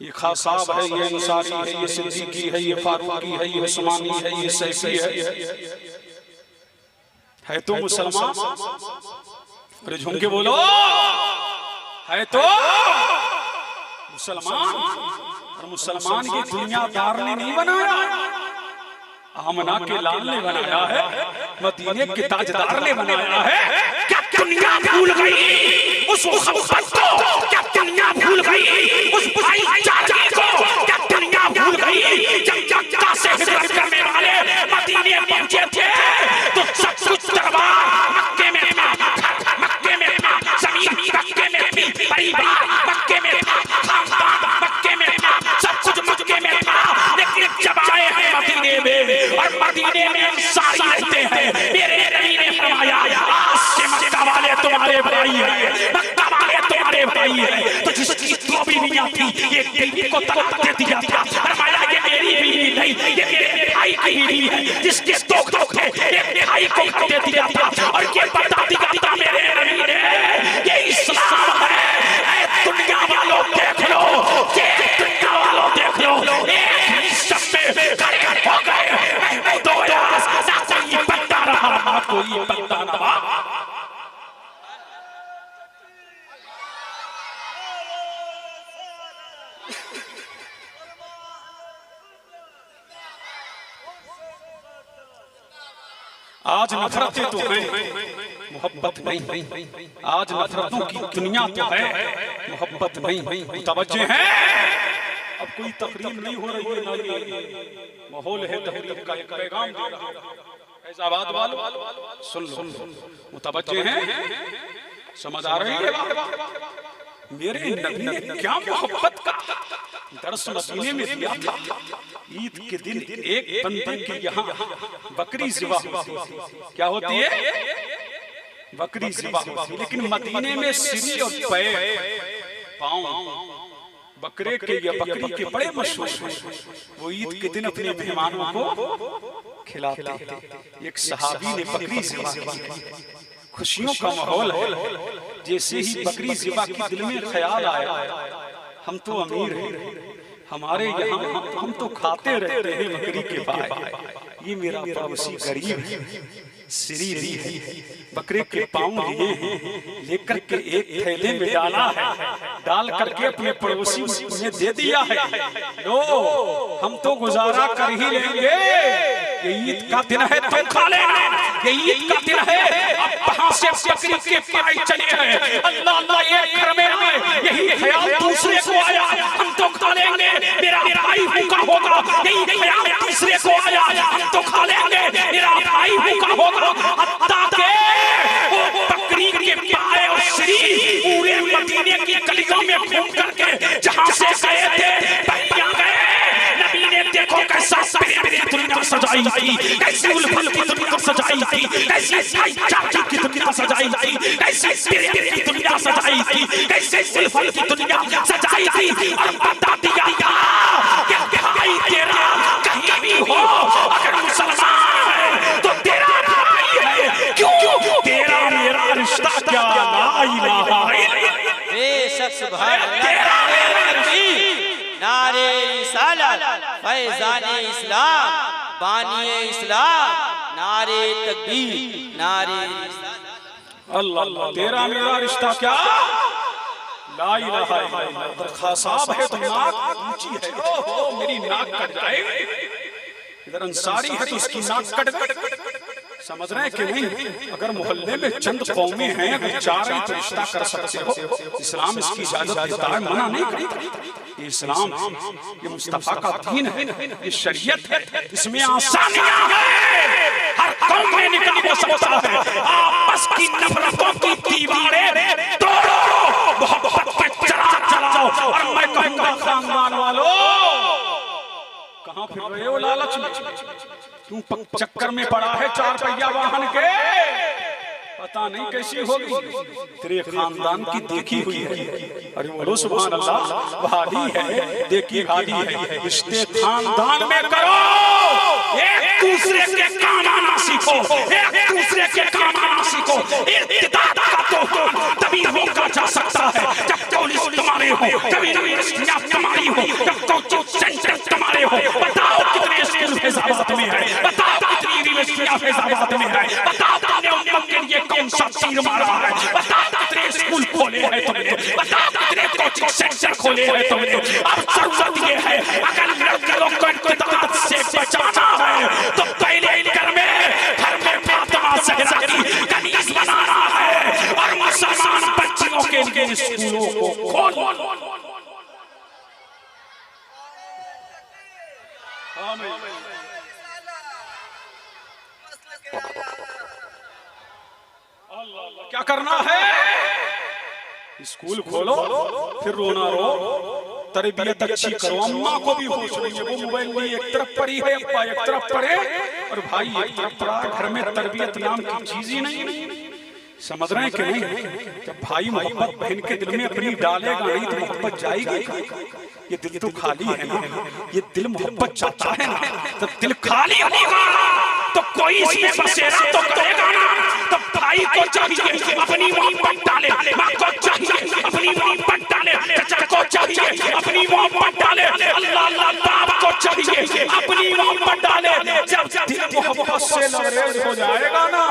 ये खास साहब है, ये अंसारी है, ये सिद्दीकी है, ये फारूकी है, ये उस्मानी है, ये सैफी है तो मुसलमान। अरे झूम के बोलो, है तो मुसलमान। और मुसलमान की दुनियादार ने नहीं बनाया, आमना के लाल ने बनाया है, मदीने के ताजदार ने बनाया है। क्या दुनिया भूल गई उस मोहब्बत को, क्या दुनिया भूल गई उस भाईचारे को, क्या दुनिया भूल गई जब जक्का से हिजरत करने वाले मदीने पहुंचे थे तो सब कुछ दरबार मक्के में था, मक्के में था, जमीन मक्के में थी, परिवार मक्के में था, खानदान मक्के में था, सब कुछ मक्के में था। लेकिन जब आए हैं मदीने में और मदीने में अंसारी रहते हैं, मेरे नबी ने फरमाया आज से मक्का वाले तुम्हारे भाई हैं, मक्का वाले तुम्हारे भाई हैं। तो जिसकी दो बीवियां थी, एक बीवी को तलाक दे दिया था, फरमाया ये मेरी बीवी नहीं, ये मेरे भाई की बीवी है। जिसके दो थे, एक भाई को दे दिया था और ये बता दिया मेरे नबी ने ये इस्लाम है। दुनिया वालों देख लो, दुनिया वालों देख लो, एक सब में खड़े हो गए। दो ना कोई बंदा रहा, ना कोई बंदा रहा। आज नफरतें तो हैं, मोहब्बत नहीं। आज नफरतों की दुनिया तो है, मोहब्बत नहीं। तवज्जो है, अब कोई तकरीर नहीं हो रही है, ना ये माहौल है तकरीर का, एक पैगाम दे रहा है। फैजाबाद वालों सुन लो, मुतवज्जो हैं, समझ आ रही है। मेरे नबी ने क्या मोहब्बत का दर्स मदीने में दिया था। ईद के दिन एक बंदे के यहाँ बकरी ज़िबा क्या होती है, बकरी ज़िबा। लेकिन मदीने में सिरी और पाँव बकरे के या बकरी के बड़े मशहूर हैं। वो ईद के दिन अपने मेहमानों को खिलाते। एक सहाबी ने बकरी ज़िबा की, खुशियों का माहौल है। जैसे ही बकरी ज़िबा की दिल में ख्याल आया, हम तो अमीर हैं, हमारे यहाँ हम तो खाते रहते हैं बकरी के पाए, ये मेरा पड़ोसी गरीब है, सिरी ली है, बकरे के पाँव लिए हैं, लेकर के एक थैले में डाला है, डाल करके अपने पड़ोसी उन्हें दे दिया है। लो हम तो गुजारा कर ही लेंगे, ये ईद का दिन है, तुम खा लेना, ये ईद का दिन है। अब कहाँ से बकरी के पाए चले हैं, अल्लाह अल्लाह ये घर में यही ख्याल दूसरे को आया, हम तो खा लेंगे, मेरा भाई भूखा होगा, यही ख्याल दूसरे को आया, हम तो खा लेंगे, मेरा भाई भूखा होगा। हत्ता के वो बकरी के पाए और शरीर पूरे जहां से गए थे पहिया गए। नबी ने देखो कैसा प्यारी दुनिया सजाई थी, कैसी उल्फत की दुनिया सजाई थी, कैसी भाईचारे की दुनिया सजाई थी, कैसी प्यारी की दुनिया सजाई थी, कैसी उल्फत की दुनिया सजाई थी। और बता दिया कि भाई तेरा कहीं भी हो, अगर मुसलमान है तो तेरा भाई है। क्यों? तेरा मेरा रिश्ता क्या ला इलाहा इल्लल्लाह। बेशक सुभान अल्लाह। नारे रिसालत, फैज़ाने इस्लाम, बानिए इस्लाम, नारे तकबीर, नारे रिसालत। अल्लाह, तेरा मेरा रिश्ता क्या ला इलाहा इल्लल्लाह। खासाब है तो नाक ऊंची है, ओहो मेरी नाक कट जाएगी। इधर अंसारी है तो उसकी नाक कट। समझ रहे हैं कि नहीं? अगर मोहल्ले में चंद कौमें हैं, अगर चार ही तो रिश्ता कर सकते हो, इस्लाम इसकी इजाजत देता है, मना नहीं करता। ये इस्लाम, ये मुस्तफा का दीन है, ये शरीयत है, इसमें आसानियां हैं। हर कौम में निकाह हो सकता है। आपस की नफरतों की दीवारें तोड़ो, मोहब्बत के चिराग जलाओ। और मैं कहूंगा खानदान वालों, कहां फिर रहे हो लालच में? तू चक्कर में पड़ा है चार पहिया वाहन के, पता नहीं कैसी होगी तेरे खानदान की देखी हुई है। अरे बोलो सुभान अल्लाह। भाली है, देखी भाली है, रिश्ते खानदान में करो। एक दूसरे के काम आना सीखो, एक दूसरे के काम आना सीखो। इर्तिदाद का तूफान तभी रोका जा सकता है जब पुलिस तुम्हारे हो, जब यूनिवर्सिटियां तुम्हारी हो, जब कोचिंग सेंटर तुम्हारे हो। बताओ कितने स्कूल फैजाबाद में है, बताओ कितनी यूनिवर्सिटियां फैजाबाद में है, बताओ तुमने उम्मत के लिए कौन सा तीर मारा है, बताओ कितने स्कूल खोले हैं तुमने, बताओ कितने कोचिंग सेंटर खोले हैं तुमने। अब जरूरत ये है, अगर लड़कियों को इर्तिदाद से बचाना है तो पहले घर में फातिमा ज़हरा की कनीज़ बनाना है और मुसलमान बच्चियों के लिए स्कूलों को खोलो। क्या करना है? स्कूल खोलो, फिर रोना रो, तरबियत अच्छी करो। अम्मा को भी होश नहीं है, वो मोबाइल में एक तरफ पड़ी है, अब्बा एक तरफ पड़े और भाई एक तरफ पड़ा। घर में तरबियत नाम की चीज ही नहीं। समझ रहे हैं कि नहीं? जब भाई मोहब्बत बहन के दिल में अपनी डालेगा नहीं तो मोहब्बत जाएगी। ये दिल तो खाली है ना, ये दिल मोहब्बत चाहता है ना। जब दिल खाली होगा तो कोई इसमें बसेरा तो करेगा ना। तो भाई को चाहिए अपनी मोहब्बत डाले, माँ को चाहिए अपनी मोहब्बत डाले, चाचा को चाहिए अपनी मोहब्बत डाले, अल्लाह अल्लाह बाप को चाहिए अपनी मोहब्बत डाले। जब दिल मोहब्बत से लबरेज हो जाएगा ना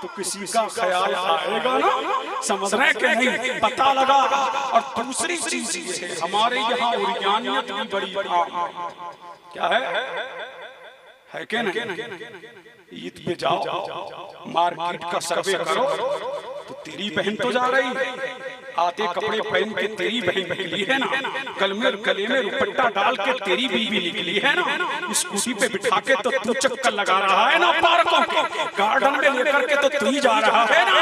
तो किसी का ख्याल आएगा ना। समझ रहे कि नहीं? पता लगा। और दूसरी चीज ये है, हमारे यहाँ उर्यानियत भी बड़ी क्या है कि नहीं? ईद पे जाओ, मार्केट का सर्वे करो तो तेरी बहन तो जा रही है, आते कपड़े पहन के तेरी बहन निकली है ना, गले में दुपट्टा डाल के तेरी बीवी निकली है ना, स्कूटी पे बिठा के तो तू चक्कर लगा रहा है ना, पार्कों के गार्डन में लेकर के तो तू ही जा रहा है ना।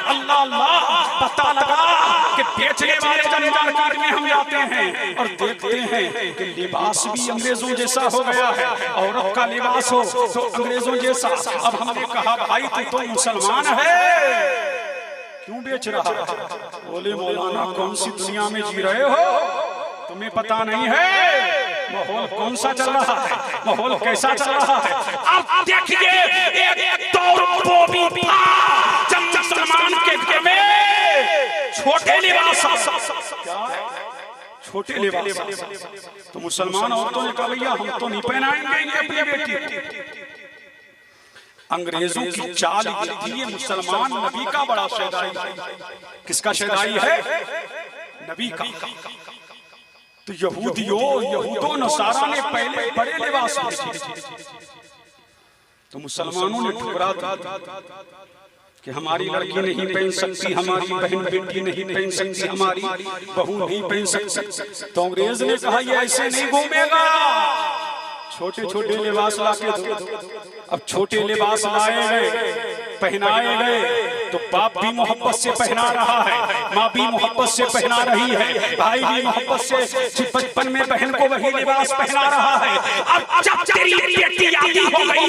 अल्लाह अल्लाह, पता लगा कि बेचने वाले जब मार्केट में हम जाते हैं और देखते हैं कि लिबास भी अंग्रेजों जैसा हो गया है, औरत का लिबास हो तो अंग्रेजों जैसा। अब हमने कहा भाई तू तो मुसलमान है, क्यों बेच रहा है? बोले मौलाना कौन सी दुनिया में जी रहे हो, तुम्हें पता नहीं है माहौल कौन सा चल रहा है, माहौल कैसा चल रहा है। अब देखिए एक दौर वो भी था जब मुसलमान के घर में छोटे लिबास, छोटे लिबास तो मुसलमान औरतों ने कहा भैया हम तो नहीं पहनाएंगे अपनी बेटी। अंग्रेजों की चाल ये थी, ये मुसलमान नबी का बड़ा शहदाई। किसका शहदाई है? नबी का। तो यहूदों नसारा ने पहले बड़े लिबास भेजे, तो मुसलमानों ने ठुकरा था कि हमारी लड़की नहीं पहन सकती, हमारी बहन बेटी नहीं पहन सकती, हमारी बहू नहीं पहन सकती। तो अंग्रेज ने कहा ये ऐसे नहीं घूमेगा, छोटे छोटे लिबास लाके दो। अब छोटे लिबास लाए गए, पहनाए गए, तो बाप भी मोहब्बत से पहना रहा है, माँ भी मोहब्बत से पहना रही है, भाई भी मोहब्बत से बचपन में बहन को वही लिबास पहना रहा है। अब जब तेरी बेटी आती हो गई,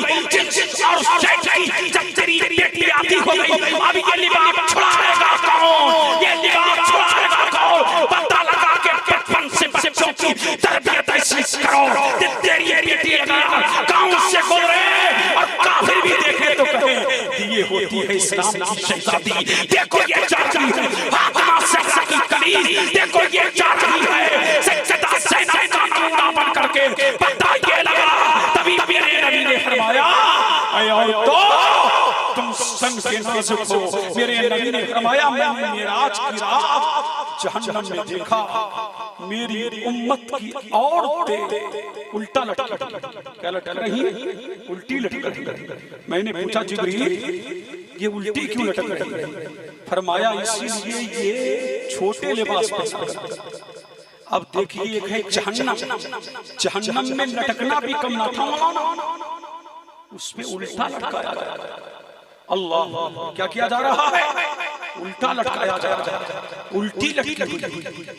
जब तेरी बेटी आती हो गई, अब ये लिबास छुड़ाएगा कौन? ये लिबास छुड़ाएगा कौन? पता लगा के बचपन से बच्चों की तरबियत ऐसी करो कि तेरी बेटी गांव से गुजरे और काफिर भी देखे तो कहे ये होती है इस्लाम की शहजादी। देखो ये जा रही है फातिमा ज़हरा की कली, देखो ये जा रही है सज्जदा ज़ैनब का नमूना बन करके। पता ये लगा तभी मेरे नबी ने फरमाया ऐ औरतों तुम संग के नाज़ुक हो। मेरे नबी ने फरमाया मैंने मेराज की रात जहन्नम में देखा, मेरी उम्मत की औरतें उल्टा लटक क्या लटक रही, उल्टी लटक रही। मैंने पूछा जिब्रील ये उल्टी क्यों लटक रही? फरमाया इसीलिए ये छोटे लिबास पहना। अब देखिए एक है जहन्नम, जहन्नम में लटकना भी कम ना था, उसमें उल्टा लटकाया गया। अल्लाह क्या किया जा रहा है? उल्टा लटकाया जा रहा है, उल्टी लटकी हुई।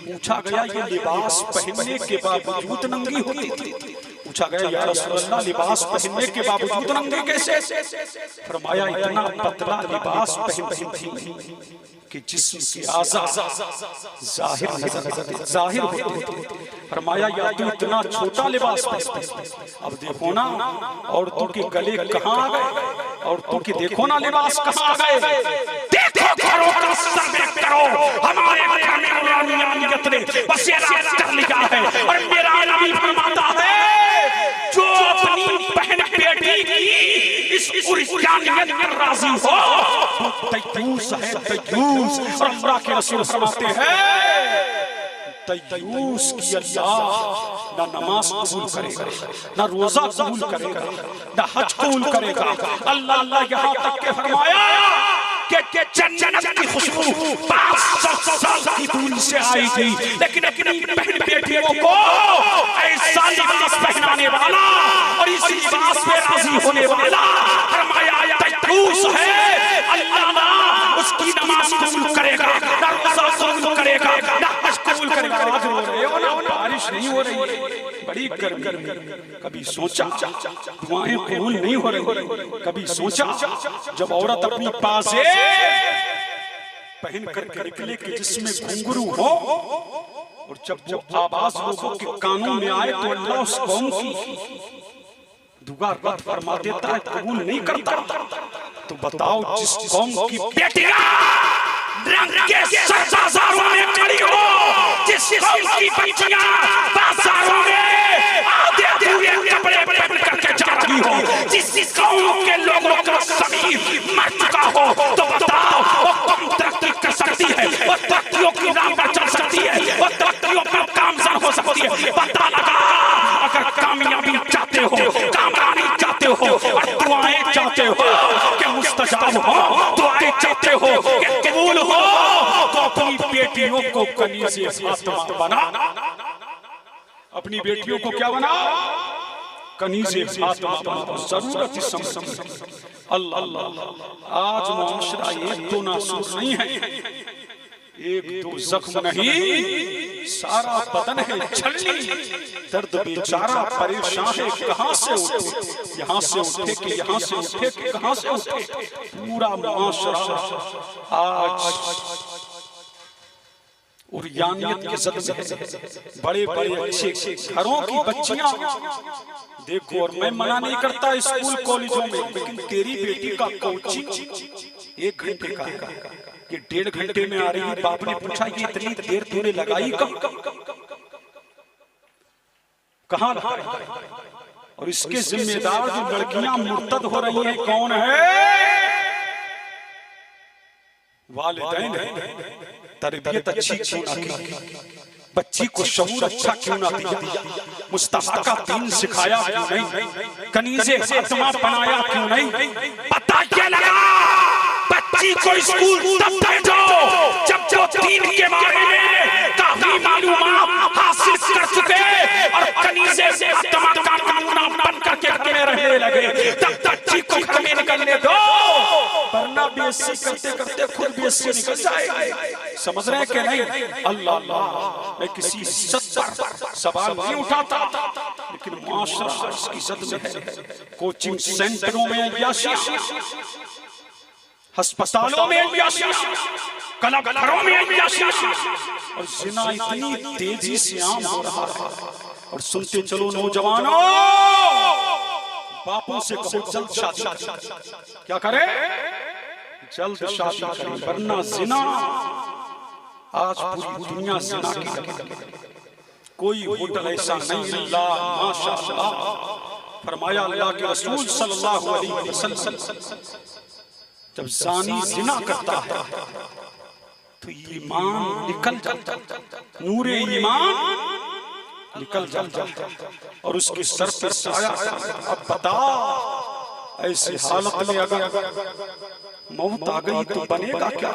पूछा गया ये लिबास पहनने के बावजूद नंगी होती थी? पूछा गया या रसूल अल्लाह लिबास पहनने के बावजूद नंगी कैसे? फरमाया इतना पतला लिबास पहनती थी कि जिस्म के आज़ा जाहिर होते थे। फरमाया या तो इतना छोटा लिबास पहनती। अब देखो ना औरतों के गले कहाँ आ गए, औरतों के देखो ना लिबास कहाँ आ गए। देखो घरों का सर्वे करो, हमारे घर में रूहानियत ने बस ये राज कर लिया है। और मेरा नबी फरमाता है जो अपनी बहन बेटी की इस रूहानियत पर राजी हो तय्यूस है, तय्यूस। और अल्लाह के रसूल फरमाते हैं तय्यूस की अल्लाह ना नमाज कबूल करेगा, ना रोजा कबूल करेगा, ना हज कबूल करेगा। अल्लाह अल्लाह यहाँ तक के फरमाया कि जन्नत की खुशबू 500 साल की दूरी से आएगी, लेकिन अपनी बहन बेटियों को ऐसा लिबास पहनाने वाला और इस लिबास पे राजी होने वाला फरमाया तय्यूस है। अल्लाह ना उसकी नमाज कबूल करेगा, ना रोजा कबूल करेगा, ना हज कबूल करेगा। आज हो रहे हो ना, बारिश नहीं हो रही है, बड़ी गर्मी। कभी सोचा दुआएं कबूल नहीं हो रही? कभी सोचा जब औरत अपनी पासे पहन करके निकले कि जिसमें घुंघरू हो और जब वो आवाज लोगों के कानों में आए तो अल्लाह उस कौम की दुआ रद्द फरमा देता है, कबूल नहीं करता। तो बताओ जिस कौम की बेटियां रंग के बाजारों में खड़ी हो, जिस कौम की बच्चियां बाजारों में आधे पूरे कपड़े पहन करके जा रही हो, जिस कौम के लोगों का ज़मीर मर चुका हो, तो बताओ वो कौम तरक्की कर सकती है, वो तरक्कियों की राह पर चल सकती है, वो तरक्कियों पर कामयाब हो सकती है? पता लगा अगर कामयाबी चाहते हो, कामरानी चाहते हो और दुआएं चाहते हो कि मुस्तजाब हो, दुआएं चाहते हो कि कबूल हो, तो अपनी बेटियों को कनीज़े फातिमा बना। अपनी बेटियों को क्या बना? कनीज़े फातिमा बना। जरूरत इस समय अल्लाह आज मुआशरा एक दो नासूर नहीं है, एक दो जख्म नहीं, सारा बदन है छलनी, दर्द बेचारा परेशान है। कहाँ से उठे, यहाँ से उठे कि यहाँ से उठे कि कहाँ से उठे? पूरा मुआशरा आज उर्यानियत के ज़द में है। बड़े बड़े अच्छे घरों की बच्चियां देखो, और मैं मना नहीं करता स्कूल कॉलेजों में, लेकिन तेरी बेटी का कोचिंग 1 घंटे का है कि 1.5 घंटे में आ रही है। बाप ने पूछा ये इतनी देर तूने लगाई कहाँ लगाई? और इसके जिम्मेदार जो लड़कियां मुर्तद हो रही हैं कौन है? वालिदैन है। तरबियत अच्छी क्यों ना की, बच्ची को शऊर अच्छा क्यों ना दिया, मुस्तफा का दीन सिखाया क्यों नहीं, कनीज़े फातिमा बनाया क्यों नहीं? पता क्या लगा बच्ची को स्कूल तब भेजो जब जो दीन के बारे में काफी मालूमात हासिल कर चुके और कनीज़े फातिमा का नमूना लगे तब तक चीखो घर में निकलने दो, वरना बेइज्जती करते करते खुद बेइज्जती निकल जाएगी। समझ रहे हैं कि नहीं? अल्लाह अल्लाह, मैं किसी इज्जत पर सवाल नहीं उठाता, लेकिन माशरा इसकी इज्जत में है। कोचिंग सेंटरों में अय्याशी, अस्पतालों में अय्याशी, कलाकारों में अय्याशी, और जिना इतनी तेजी से आम हो रहा है। और सुनते चलो नौजवानों, बापों से कहो जल्द शादी, क्या करे? जल्द शादी करें, वरना जिना आज पूरी दुनिया जिना की लगी। कोई होटल ऐसा नहीं, अल्लाह माशाअल्लाह फरमाया अल्लाह के रसूल सल्लल्लाहु अलैहि वसल्लम, जब ज़ानी जिना करता है तो ईमान निकल जाता, नूरे ईमान निकल जाता, और उसके सर पर साया। अब बता, ऐसी हालत में अगर मौत आ गई तो बनेगा क्या?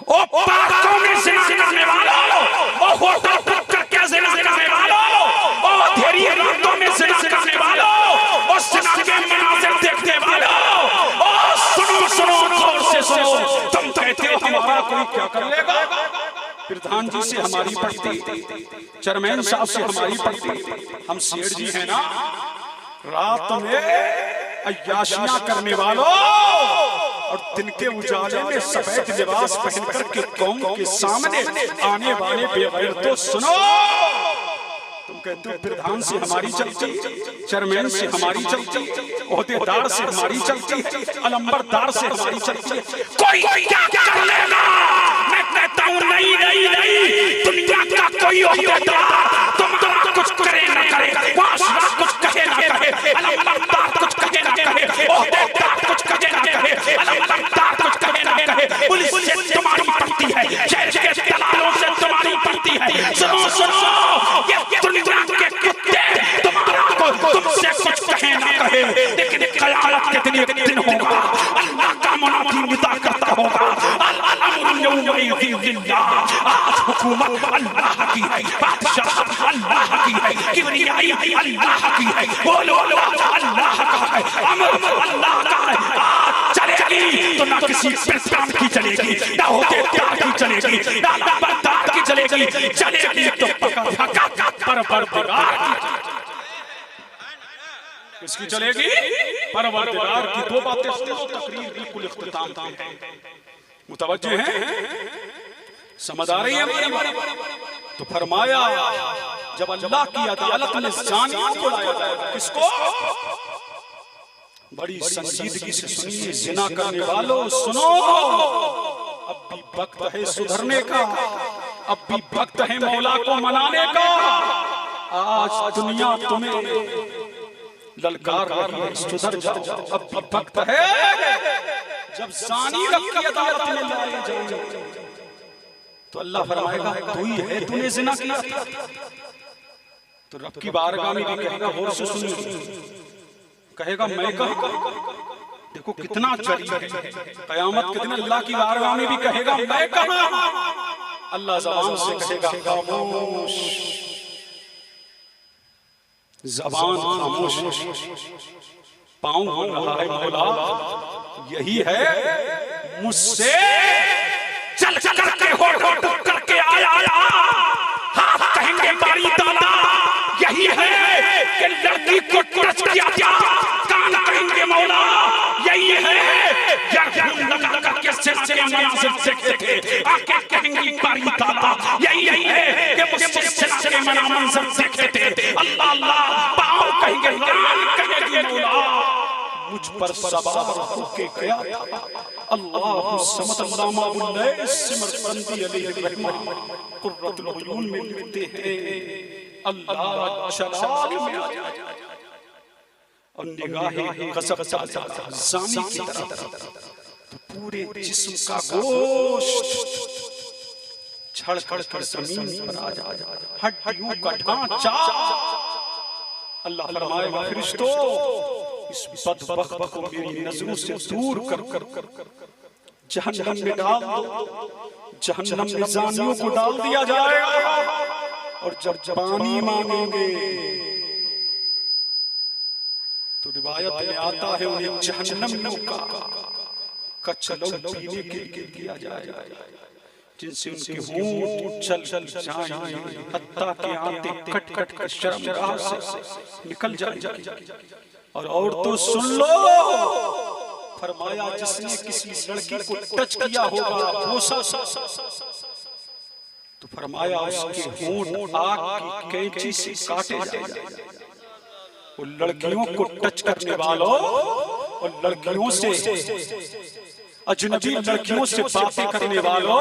ओ पार्कों में जिना करने वालों, ओ होटल बुक करके जिना करने वालों, ओ अंधेरी रातों में जिना करने वालों, ओ जिना के मनाज़िर देखने वालों, ओ सुनो सुनो गौर से सुनो, तुम कहते हो हमारा कोई क्या कर लेगा? प्रधान जी से हमारी पड़ती, चेयरमैन साहब से हमारी पड़ती, हम सेठ जी हैं ना। रात में अय्याशियां करने वालों और दिन के उजाले में सफेद लिबास पहनकर के कौम के सामने आने वाले बेगैरतों, सुनो, तुम कहते हो प्रधान से हमारी चलती, चेयरमैन से हमारी चलती, ओहदेदार से हमारी चलती, अलंबरदार से हमारी चलती, कोई क्या कर लेगा? मैं कहता हूं नहीं नहीं नहीं, दुनिया का कोई ओहदेदार तुम्हारा कुछ करे ना करे, माशरा कुछ कहे ना कहे, अलंबरदार कुछ कहे ना कहे, ओहदेदार कुछ कहे ना कहे, अलंबरदार कुछ कहे ना कहे, पुलिस से तुम्हारी पड़ती है, शहर के दलालों से तुम्हारी पड़ती है। सुनो सुनो, ये दुनिया के कुत्ते तुम्हारा को तुमसे कुछ कहे ना कहे, लेकिन क़यामत के दिन एक दिन होगा, अल्लाह का मुनादी निदा करता होगा, आज हुकूमत अल्लाह की है, बादशाह अल्लाह की है, किबरियाई अल्लाह की है, बोलो अल्लाह का है, अमर अल्लाह का है। आज चलेगी तो ना किसी प्रधान की चलेगी, ना होदेदार की चलेगी, ना अलंबरदार की चलेगी, चलेगी तो परवरदिगार की। किसकी चलेगी? परवरदिगार की। दो बातें सुनो, तकरीर बिल्कुल इख्तिताम पे, मुतवज्जे हैं, समझ आ रही है? तो फरमाया जब अल्लाह की अदालत में ज़ानियों को लाया जाएगा, किसको? बड़ी संजीदगी से सुनिए, जिना करने वालों सुनो, अब भी वक्त है सुधरने का, अब भी वक्त है मौला को मनाने का। आज दुनिया तुम्हें ललकार रही है, सुधर जाओ, अब भी वक्त है। जब ज़ानी रब की अदालत में लाए जाएंगे तो अल्लाह फरमाएगा तू ही है, तूने जिना किया था। तो रब की बारगाह में भी कहेगा, गौर से सुनिए, कहेगा मैं कहूँ, देखो कितना चरी है। क़यामत के दिन अल्लाह की बारगाह में भी कहेगा मैं कहाँ? अल्लाह ज़बान से कहेगा खामोश, ज़बान खामोश, पाँव हो रहा है मौला, यही है मुझसे चल चल करके होठ करके आया, हाथ कहेंगे बारी ताला, यही है कि लड़की को टच किया था, कान कहेंगे मौला, यही है लगा करके सिर से मनाज़िर देखते थे, आंखें कहेंगी बारी ताला, यही है कि मुझसे सिर से मनाज़िर देखते थे। अल्लाह अल्लाह, पाँव कहेंगे, कान कहेगी मौला, मुझ पर सवार होके गया था। अल्लाह समद अल्लामा बुल्ले सिमरकंदी अलैहि रहमा कुर्रतुल उयून में लिखते हैं, अल्लाह जलाल में आ जाए और निगाहें गज़ब ज़ानी की तरफ, तो पूरे जिस्म का गोश्त छड़ छड़ कर जमीन पर आ जाए, हड्डियों का ढांचा। अल्लाह फरमाएगा फरिश्तों, इस बदबख्त को मेरी नजरों से दूर कर जहन्नम में डाल दो। जहन्नम में ज़ानियों को डाल दिया जाएगा, और जब पानी मांगेंगे तो रिवायत में आता है उन्हें जहन्नम का कचलौ पीने के लिए दिया जाएगा, जिनसे उनके होंठ चल जाएंगे, हत्ता के आते कट कट कर शर्मगाह से निकल जाएंगे। और तो सुन लो, फरमाया जिसने किसी लड़की को टच किया होगा वो तो फरमाया उसके होंठ आग की कैंची से काटे जाएंगे। वो लड़कियों को टच करने वालों और लड़कियों से अजनबी लड़कियों से बातें करने वालों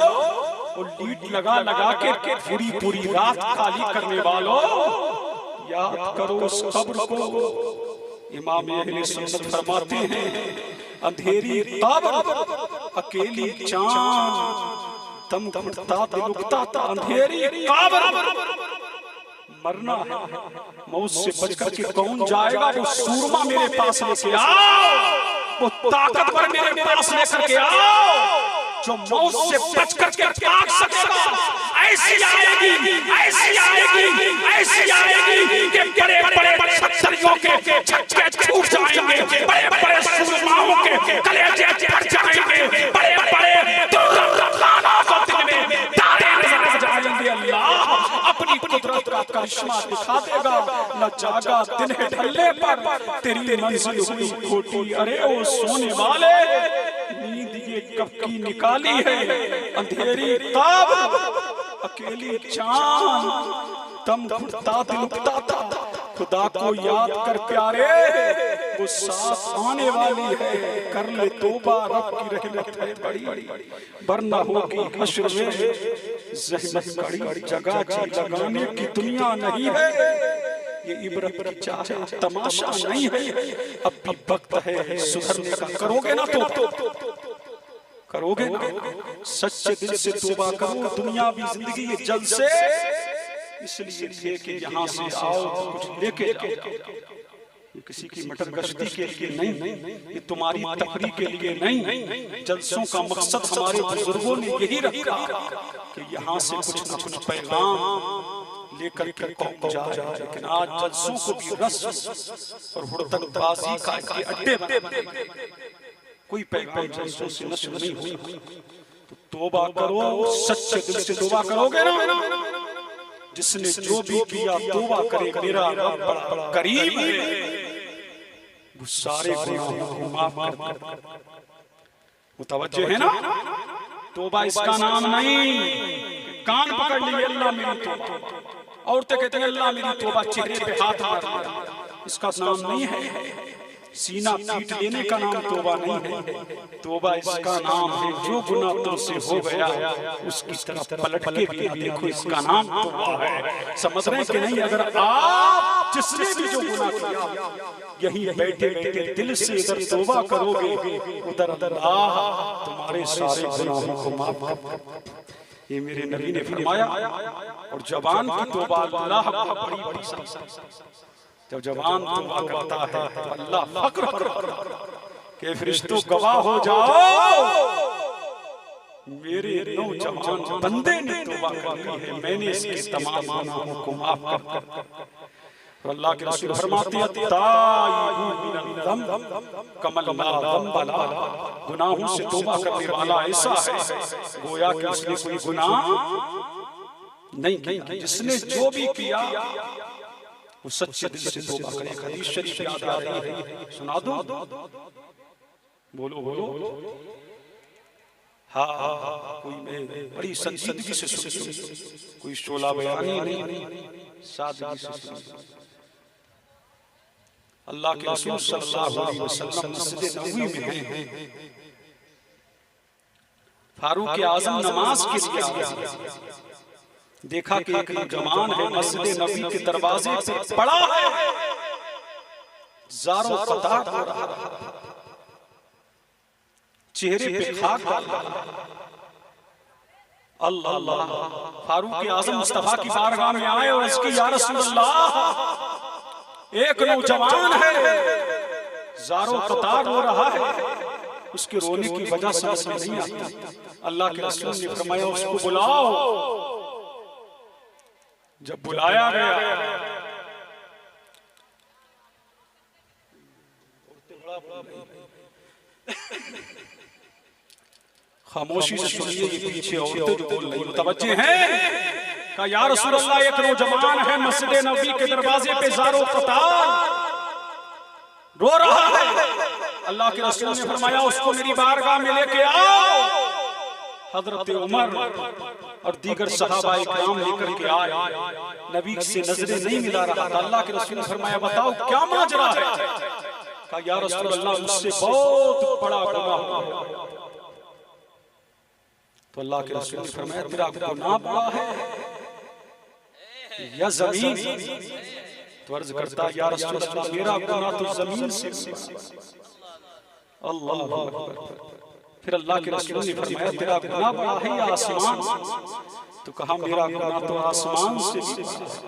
और लीड लगा लगा के पूरी पूरी रात खाली करने वालों, याद करो उस कब्र को। इमाम अहले सुन्नत फरमाते हैं अंधेरी कब्र अकेली चांद तम घुटता दिलुकता था, अंधेरी कब्र मरना है, मौत से बचकर के कौन जाएगा? वो सूरमा मेरे पास लेके आओ, वो ताकतवर मेरे पास लेकर के आओ, जो मौत से बचकर के भाग सकेगा। ऐसी आएगी, ऐसी आएगी, ऐसी आएगी कि बड़े बड़े सत्सरियों के छक्के छूट जाएंगे, बड़े बड़े सूरमाओं के कलेजे फट जाएंगे, बड़े बड़े दुर्लभानों को दिल में तारे नजर आ जाएंगे। अल्लाह अपनी कुदरत का करिश्मा दिखा देगा। न जागा दिन है ढलने पर तेरी मंजिल हुई खोटी। अरे ओ सोने वाले, नींद ये कब की निकाली है? अंधेरी कब्र अकेली चांद तम घुटता दिलुकता था। खुदा को याद कर प्यारे, वो साथ आने वाली है। कर ले तौबा, रब की रहमत है बड़ी, वरना होगी हश्र में ज़हमत कड़ी। जगह जी लगाने की दुनिया नहीं है, ये इबरत की चाह है, तमाशा नहीं है। अब भी वक्त है सुधरने का। करोगे ना तो करोगे ना, सच्चे दिल से तौबा करो। दुनियावी जिंदगी ये जल्द से इसलिए थे कि यहाँ से आओ तो कुछ लेके जाओ। ये किसी की मटर गश्ती के लिए नहीं, ये तुम्हारी तफरीह के लिए नहीं। जलसों का मकसद हमारे बुजुर्गों ने यही रखा कि यहाँ से कुछ न कुछ पैगाम लेकर के कौम जाए। लेकिन आज जलसों को भी रस और हुड़दंगबाजी का अड्डे बने। कोई पैगाम जलसों से नशर नहीं हुई। तो तौबा करो, सच्चे दिल से तौबा करोगे ना, जिसने जो भी किया तौबा करे, मेरा रब बड़ा करीम है, वो सारे गुनाहों को माफ कर दे। मुतवज्जे है ना? तौबा इसका नाम नहीं, कान पकड़ लिए अल्लाह मेरी तौबा। औरतें कहते हैं अल्लाह मेरी तौबा, चेहरे पे हाथ मार, इसका नाम नहीं है। सीना पीट लेने का नाम तौबा नहीं है। तौबा इसका नाम है जो गुनाह तुमसे हो गया उसकी तरफ पलट के भी ना देखो, इसका नाम तौबा है। समझ रहे हैं कि नहीं? अगर आप जिसने भी जो गुनाह किया यही बैठे बैठे दिल से अगर तौबा करोगे, उधर अल्लाह तुम्हारे सारे गुनाहों को माफ कर। ये मेरे नबी ने फरमाया। और जवान की तौबा अल्लाह बड़ी बड़ी। जब जवान तौबा करता है तो अल्लाह फक्र करता कि फरिश्तों गवाह हो जाओ, मेरे नौजवान बंदे ने तौबा कर ली है, मैंने इसके तमाम गुनाहों को माफ कर दिया। और अल्लाह के रसूल फरमाते हैं ताइबुन मिनल ज़ंब कमल ला ज़ंब ला। गुनाहों से तौबा करने वाला ऐसा है गोया कि उसने कोई गुनाह नहीं किया। जिसने जो भी किया वो सच्चे दिल से तौबा करे। हदीस शरीफ याद आ रही है, सुना दो? बोलो बोलो। हाँ कोई मैं बड़ी संजीदगी से सुन, कोई शोला बयानी नहीं, सादगी से सुन। अल्लाह के रसूल सल्लल्लाहु अलैहि वसल्लम मस्जिद नबवी में हैं। फारूक आज़म नमाज के लिए आए। देखा कि एक नौजवान है मस्जिद नबी के दरवाजे पे पड़ा है, ज़ारो कतार हो रहा है, चेहरे पे खाक डाल रहा। अल्लाह अल्लाह। फारूक आज़म मुस्तफा की बारगाह में आए और उसकी या रसूलल्लाह, एक नौजवान है ज़ारो कतार हो रहा है, उसके रोने की वजह समझ में नहीं आती। अल्लाह के रसूल ने फरमाया उसको बुलाओ। जब बुलाया गया खामोशी से सुनिए, ये पीछे औरतें जो बोल रही मुतवज्जे हैं। कहा या रसूल अल्लाह, एक नौजवान है मस्जिद नबी के दरवाजे पे ज़ारो क़तार रो रहा है। अल्लाह के रसूल ने फरमाया उसको मेरी बारगाह में लेके आओ। हजरत उमर और दीगर सहाबाए किराम लेकर के आए। नबी से नजरें नहीं मिला रहा था। अल्लाह के रसूल ने फरमाया बताओ क्या माजरा है। कहा या रसूल अल्लाह, मुझसे बहुत बड़ा गुनाह हुआ। तो अल्लाह के रसूल ने फरमाया तेरा गुनाह बड़ा है या जमीन? तो अर्ज करता या रसूल अल्लाह, मेरा गुनाह तो जमीन से। अल्लाह अकबर। फिर अल्लाह के रसूल ने फरमाया तेरा गुनाह बड़ा है या आसमान? तो कहा मेरा गुनाह तो आसमान से भी बड़ा है।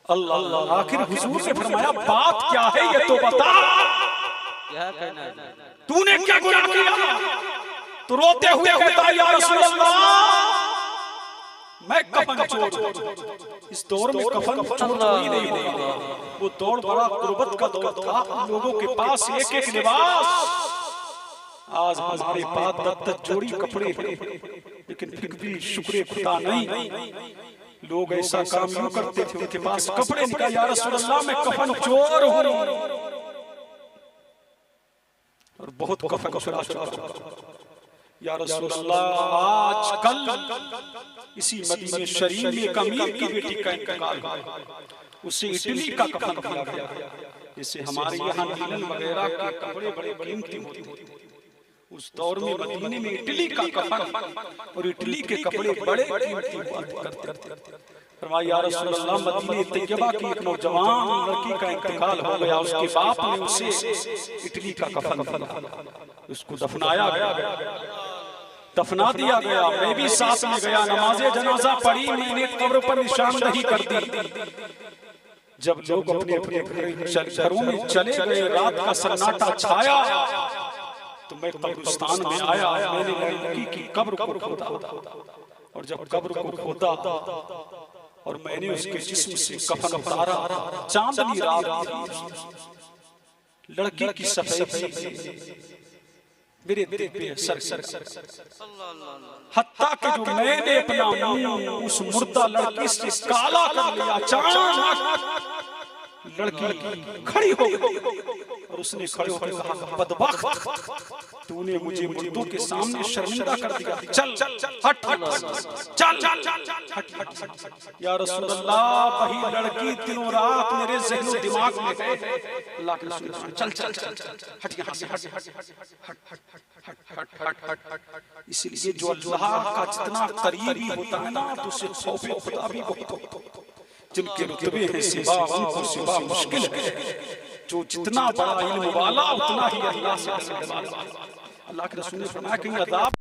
अल्लाह। आखिर हुजूर ने फरमाया बात क्या है ये तो बता, क्या कहना है? तूने क्या गुनाह किया? तो रोते हुए कहता या रसूल अल्लाह, मैं कफन चोर। इस दौर में कफन चोर कोई नहीं होगा। वो दौर बड़ा गुर्बत का दौर था, लोगों के पास एक एक लिबास। आज हमारे पास 10 जोड़ी कपड़े हैं, लेकिन फिर भी शुक्र खुदा नहीं। लोग ऐसा काम यूं करते थे, उनके पास कपड़े निकाल या रसूल अल्लाह, मैं कफन चोर हूं। और बहुत कफन चुरा चुका या रसूल अल्लाह। आजकल इसी मदीने शरीफ में एक अमीर की बेटी का इंतकाल हुआ, उसे इटली का कफन दिया गया। जैसे हमारे यहाँ नीलन वगैरह के कपड़े बड़े कीमती होते थे, उस दौर में मदीने में इटली का कफन और इटली के कपड़े बड़े कीमती हुआ करते थे। फरमाया या रसूल अल्लाह, मदीने तैयबा की एक नौजवान लड़की का इंतकाल हो गया, उसके बाप ने उसे इटली का कफन दिया, उसको दफनाया गया, दफना दिया गया। मैं भी साथ में गया, नमाज़े जनाजा पढ़ी, मैंने कब्र पर निशानदही कर दी। जब लोग अपने अपने घरों में चले गए, रात का सन्नाटा छाया, तो मैं कब्रिस्तान में आया। मैंने लड़की की कब्र को खोदा, और जब कब्र को खोदा और मैंने उसके जिस्म से कफन उतारा, चांदनी रात थी, लड़की की सफेदी मेरे दिल पे असर हत्ता कि जो मैंने अपना मुंह उस मुर्दा लड़की से काला कर लिया। अचानक लड़की खड़ी हो गई और उसने खड़े होकर कहा बदबख्त, तूने मुझे मुर्दों के सामने शर्मिंदा कर दिया। चल हट चल हट। या रसूल अल्लाह, वही लड़की दिनों रात मेरे ज़हन दिमाग में है। अल्लाह के रसूल चल चल चल हट यहाँ से, हट। इसलिए जो अल्लाह का जितना करीबी होता है ना, तो उससे खौफ खुदा भी बहुत होता है। जिनके रुतबे हैं सिवा, उनको सिवा मुश्किल है। जो जितना बड़ा इल्म वाला उतना ही अल्लाह से डरने वाला। अल्लाह के रसूल ने फरमाया कहीं अज़ाब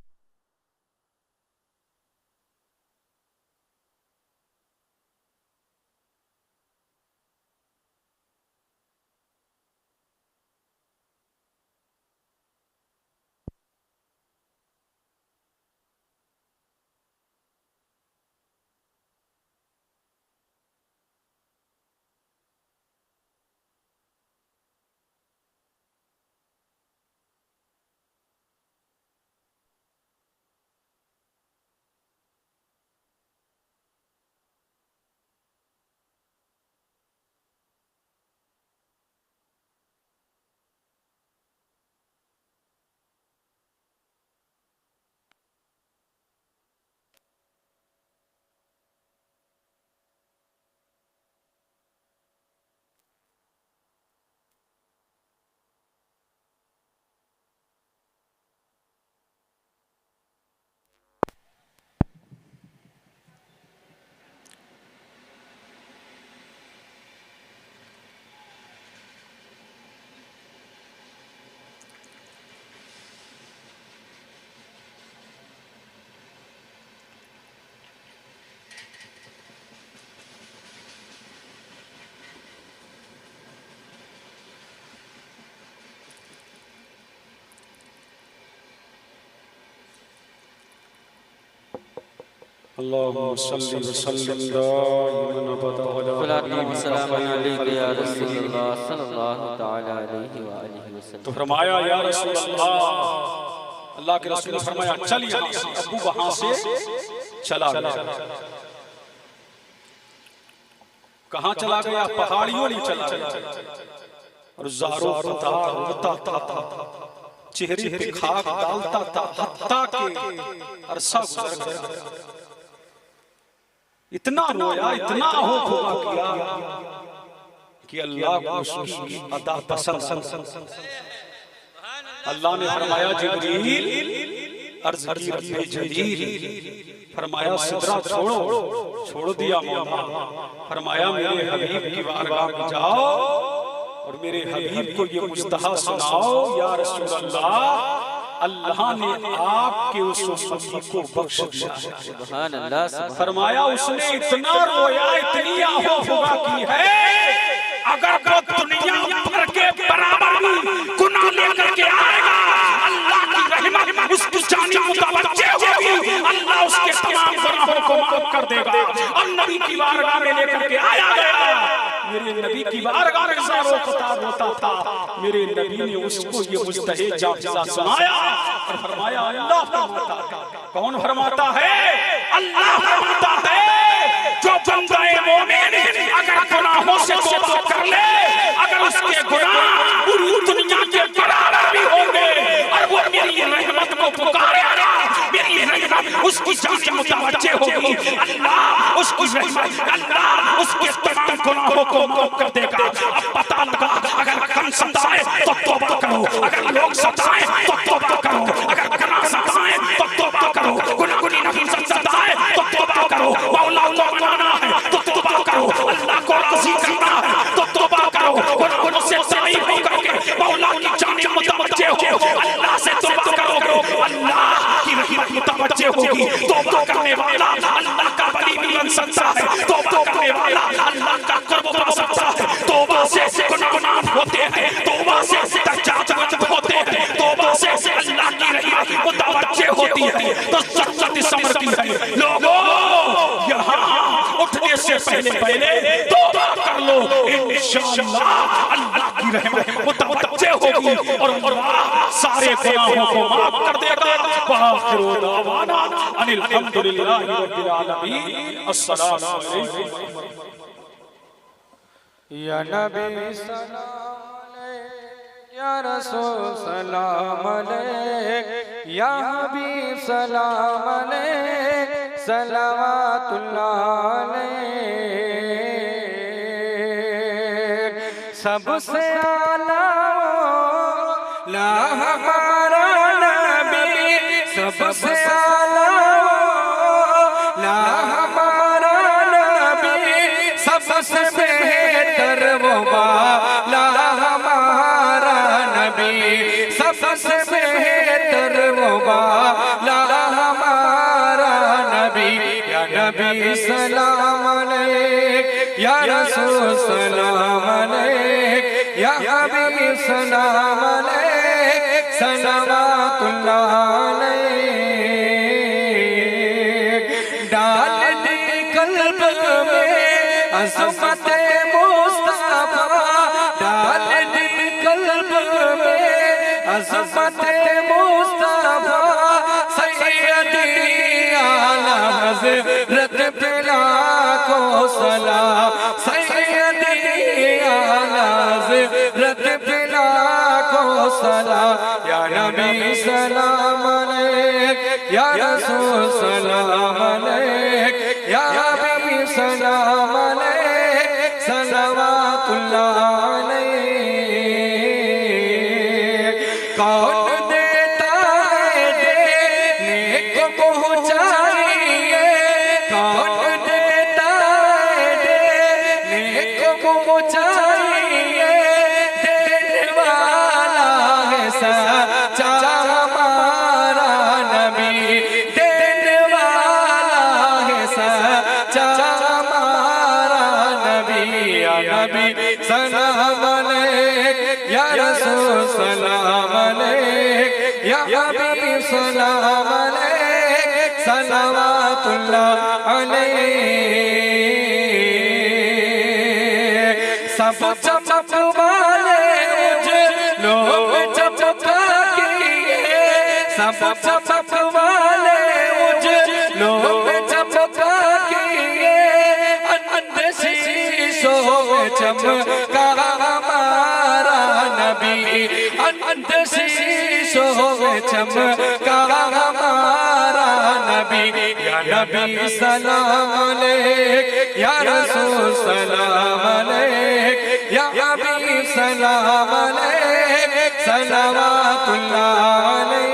अल्लाहुम्मा सल्लि व सल्लिम दाइमन अबदा अला हबीबिका या रसूलल्लाह सल्लल्लाहु तआला अलैहि व आलिहि वसल्लम। तो फरमाया या रसूल अल्लाह, अल्लाह के रसूल ने फरमाया चल यहाँ से। अबू वहां से चला गया। कहाँ चला गया? पहाड़ियों में चला गया। और ज़ारो फता रोता था, चेहरे पे खाक डालता था, हत्ता के अरसा गुजर गया। इतना रोया, इतना आहो किया कि अल्लाह को उसकी अदा पसंद। अल्लाह ने फरमाया जिब्रील अर्ज़ की रब्बे जलील, फरमाया सिदरा छोड़ो, छोड़ दिया मौला। फरमाया मेरे हबीब की बारगाह में जाओ और मेरे हबीब को ये मुस्तहा सुनाओ, या रसूल अल्लाह, अल्लाह ने आपके उस उम्मती को बख्श दिया। सुभान अल्लाह। फरमाया उसने इतना रोया, इतनी आहो भुगा की है, अगर वो दुनिया भर के बराबर भी गुनाह लेकर के आएगा, अल्लाह की रहमत उसकी जाने मुतवज्जे होगी, अल्लाह उसके तमाम गुनाहों को माफ कर देगा। और नबी की बारगाह में लेकर के आया गया। मेरे नबी की बारगाह में ज़ारो फता रोता था। मेरे नबी ने उसको ये मुस्तहे जाफ़िज़ा सुनाया और फरमाया अल्लाह फरमाता है। कौन फरमाता है? अल्लाह फरमाता है, जो बंदा मोमिन अगर गुनाहों से तौबा कर ले, अगर उसके गुनाह पूरी दुनिया के बराबर भी होंगे और वो मेरी रहमत को पुकारेगा, मेरी रहमत उसकी जाने मुतवज्जे होगी, अल्लाह उसकी रहमत, अल्लाह उसके तमाम गुनाहों को माफ कर देगा। अब पता लगा, अगर कम सताए तो तौबा करो, अगर लोग सताए तो तौबा करो, अगर गुनाह सताए तो तौबा करो, गुनाह नहीं सताए तो तौबा करो, मौला को मनाना है तो तौबा करो, अल्लाह को राज़ी करना है तो तौबा करो, गुनाहों से सही होकर के मौला की जाने मुतवज्जे हो, अल्लाह से तौबा करो, अल्लाह की रहमत मुतवज्जे होगी। तौबा करने वाला अल्लाह का वली भी बन सकता है, तौबा करने वाला अल्लाह का कुर्ब पा सकता है। तौबा से गुनाह माफ होते हैं, तौबा से दर्जात बुलंद होते हैं, तौबा से अल्लाह की रहमत मुतवज्जे होती है। तो सच्ची समझ की है लोगों, यहाँ उठने से पहले तौबा कर लो, इंशाअल्लाह अल्लाह की रहमत मुतवज्जे होगी और अल्लाह सारे गुनाहों को माफ कर देगा। वाखिरु दावाना अनिल हम्दुलिल्लाहि रब्बिल आलमीन। अस्सलामु अलैकुम। या नबी सलाम अलैक, या रसूल सलाम अलैक, या हबीब सलाम अलैक, सलावतुल्लाह अलैक। सबसे आला ला हमारा नबी, सबसे आला ला हमारा नबी, सबसे बेहतर वो वाला हमारा नबी, सबसे बेहतर वो वाला हमारा नबी। या नबी सलाम अलैक, या रसूल सलाम अलैक, या हबीब सलाम अलैक, सलावतुल्लाह अलैक। डाल दी कल्ब में अज़मत मुस्तफा, डाल दी कल्ब में अज़मत मुस्तफा, सैयदी आला हज़रत पे लाखों सलाम, सैयदी आला हज़रत पे लाखों सलाम। या नबी सलाम अलैक, या रसूल सलाम अलैक, या हबीब सलाम अलैक, सलावतुल्लाह अलैक। कौन देता है देने को पहुँचाइए, कौन देता है देने को पहुँचाइए, देने वाला है सच्चा हमारा नबी, देने वाला है सच्चा हमारा नबी। या नबी सलाम अलैक, या रसूल सलाम अलैक, या हबीब सलाम अलैक, सलावतुल्लाह सब चमक वाले उजलों में चमका किए, अंधे शीशों में चमका हमारा नबी, अंधे शीशों में चमका हमारा नबी। या नबी सलाम अलैक, या रसूल सलाम अलैक, या हबीब सलाम अलैक, सलावतुल्लाह अलैक।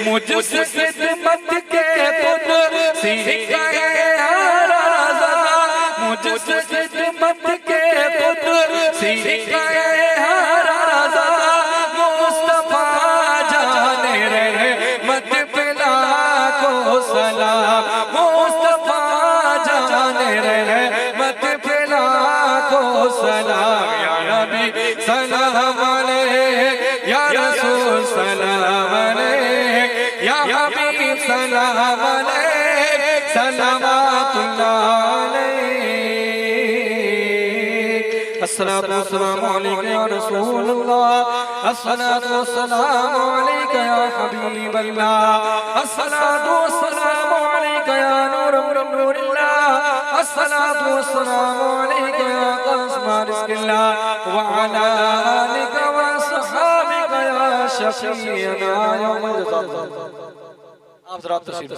मुझसे खिदमत के खुद सीखा है राजा, मुझसे खिदमत के खुद सीखा है राजा। मुस्तफा जाने रहे मत पिला को सलाम, मुस्तफा जाने रहे मत पिला को सलाम। या नबी सलाम अलैक, या रसूल सलाम अलैक, या हबीब सलाम अलैक, सलावतुल्लाह अलैक। अस्सलातु वस्सलामु अलैका या रसूलल्लाह, अस्सलातु वस्सलामु अलैका या हबीबल्लाह, अस्सलातु वस्सलामु अलैका या नूरुम मिन नूरिल्लाह, अस्सलातु वस्सलामु अलैका या कासिम रिज़्क़िल्लाह, व अला आलिका व सहाबिका या शफ़ीअना यौमल जज़ा। आप ज़रा तशरीफ़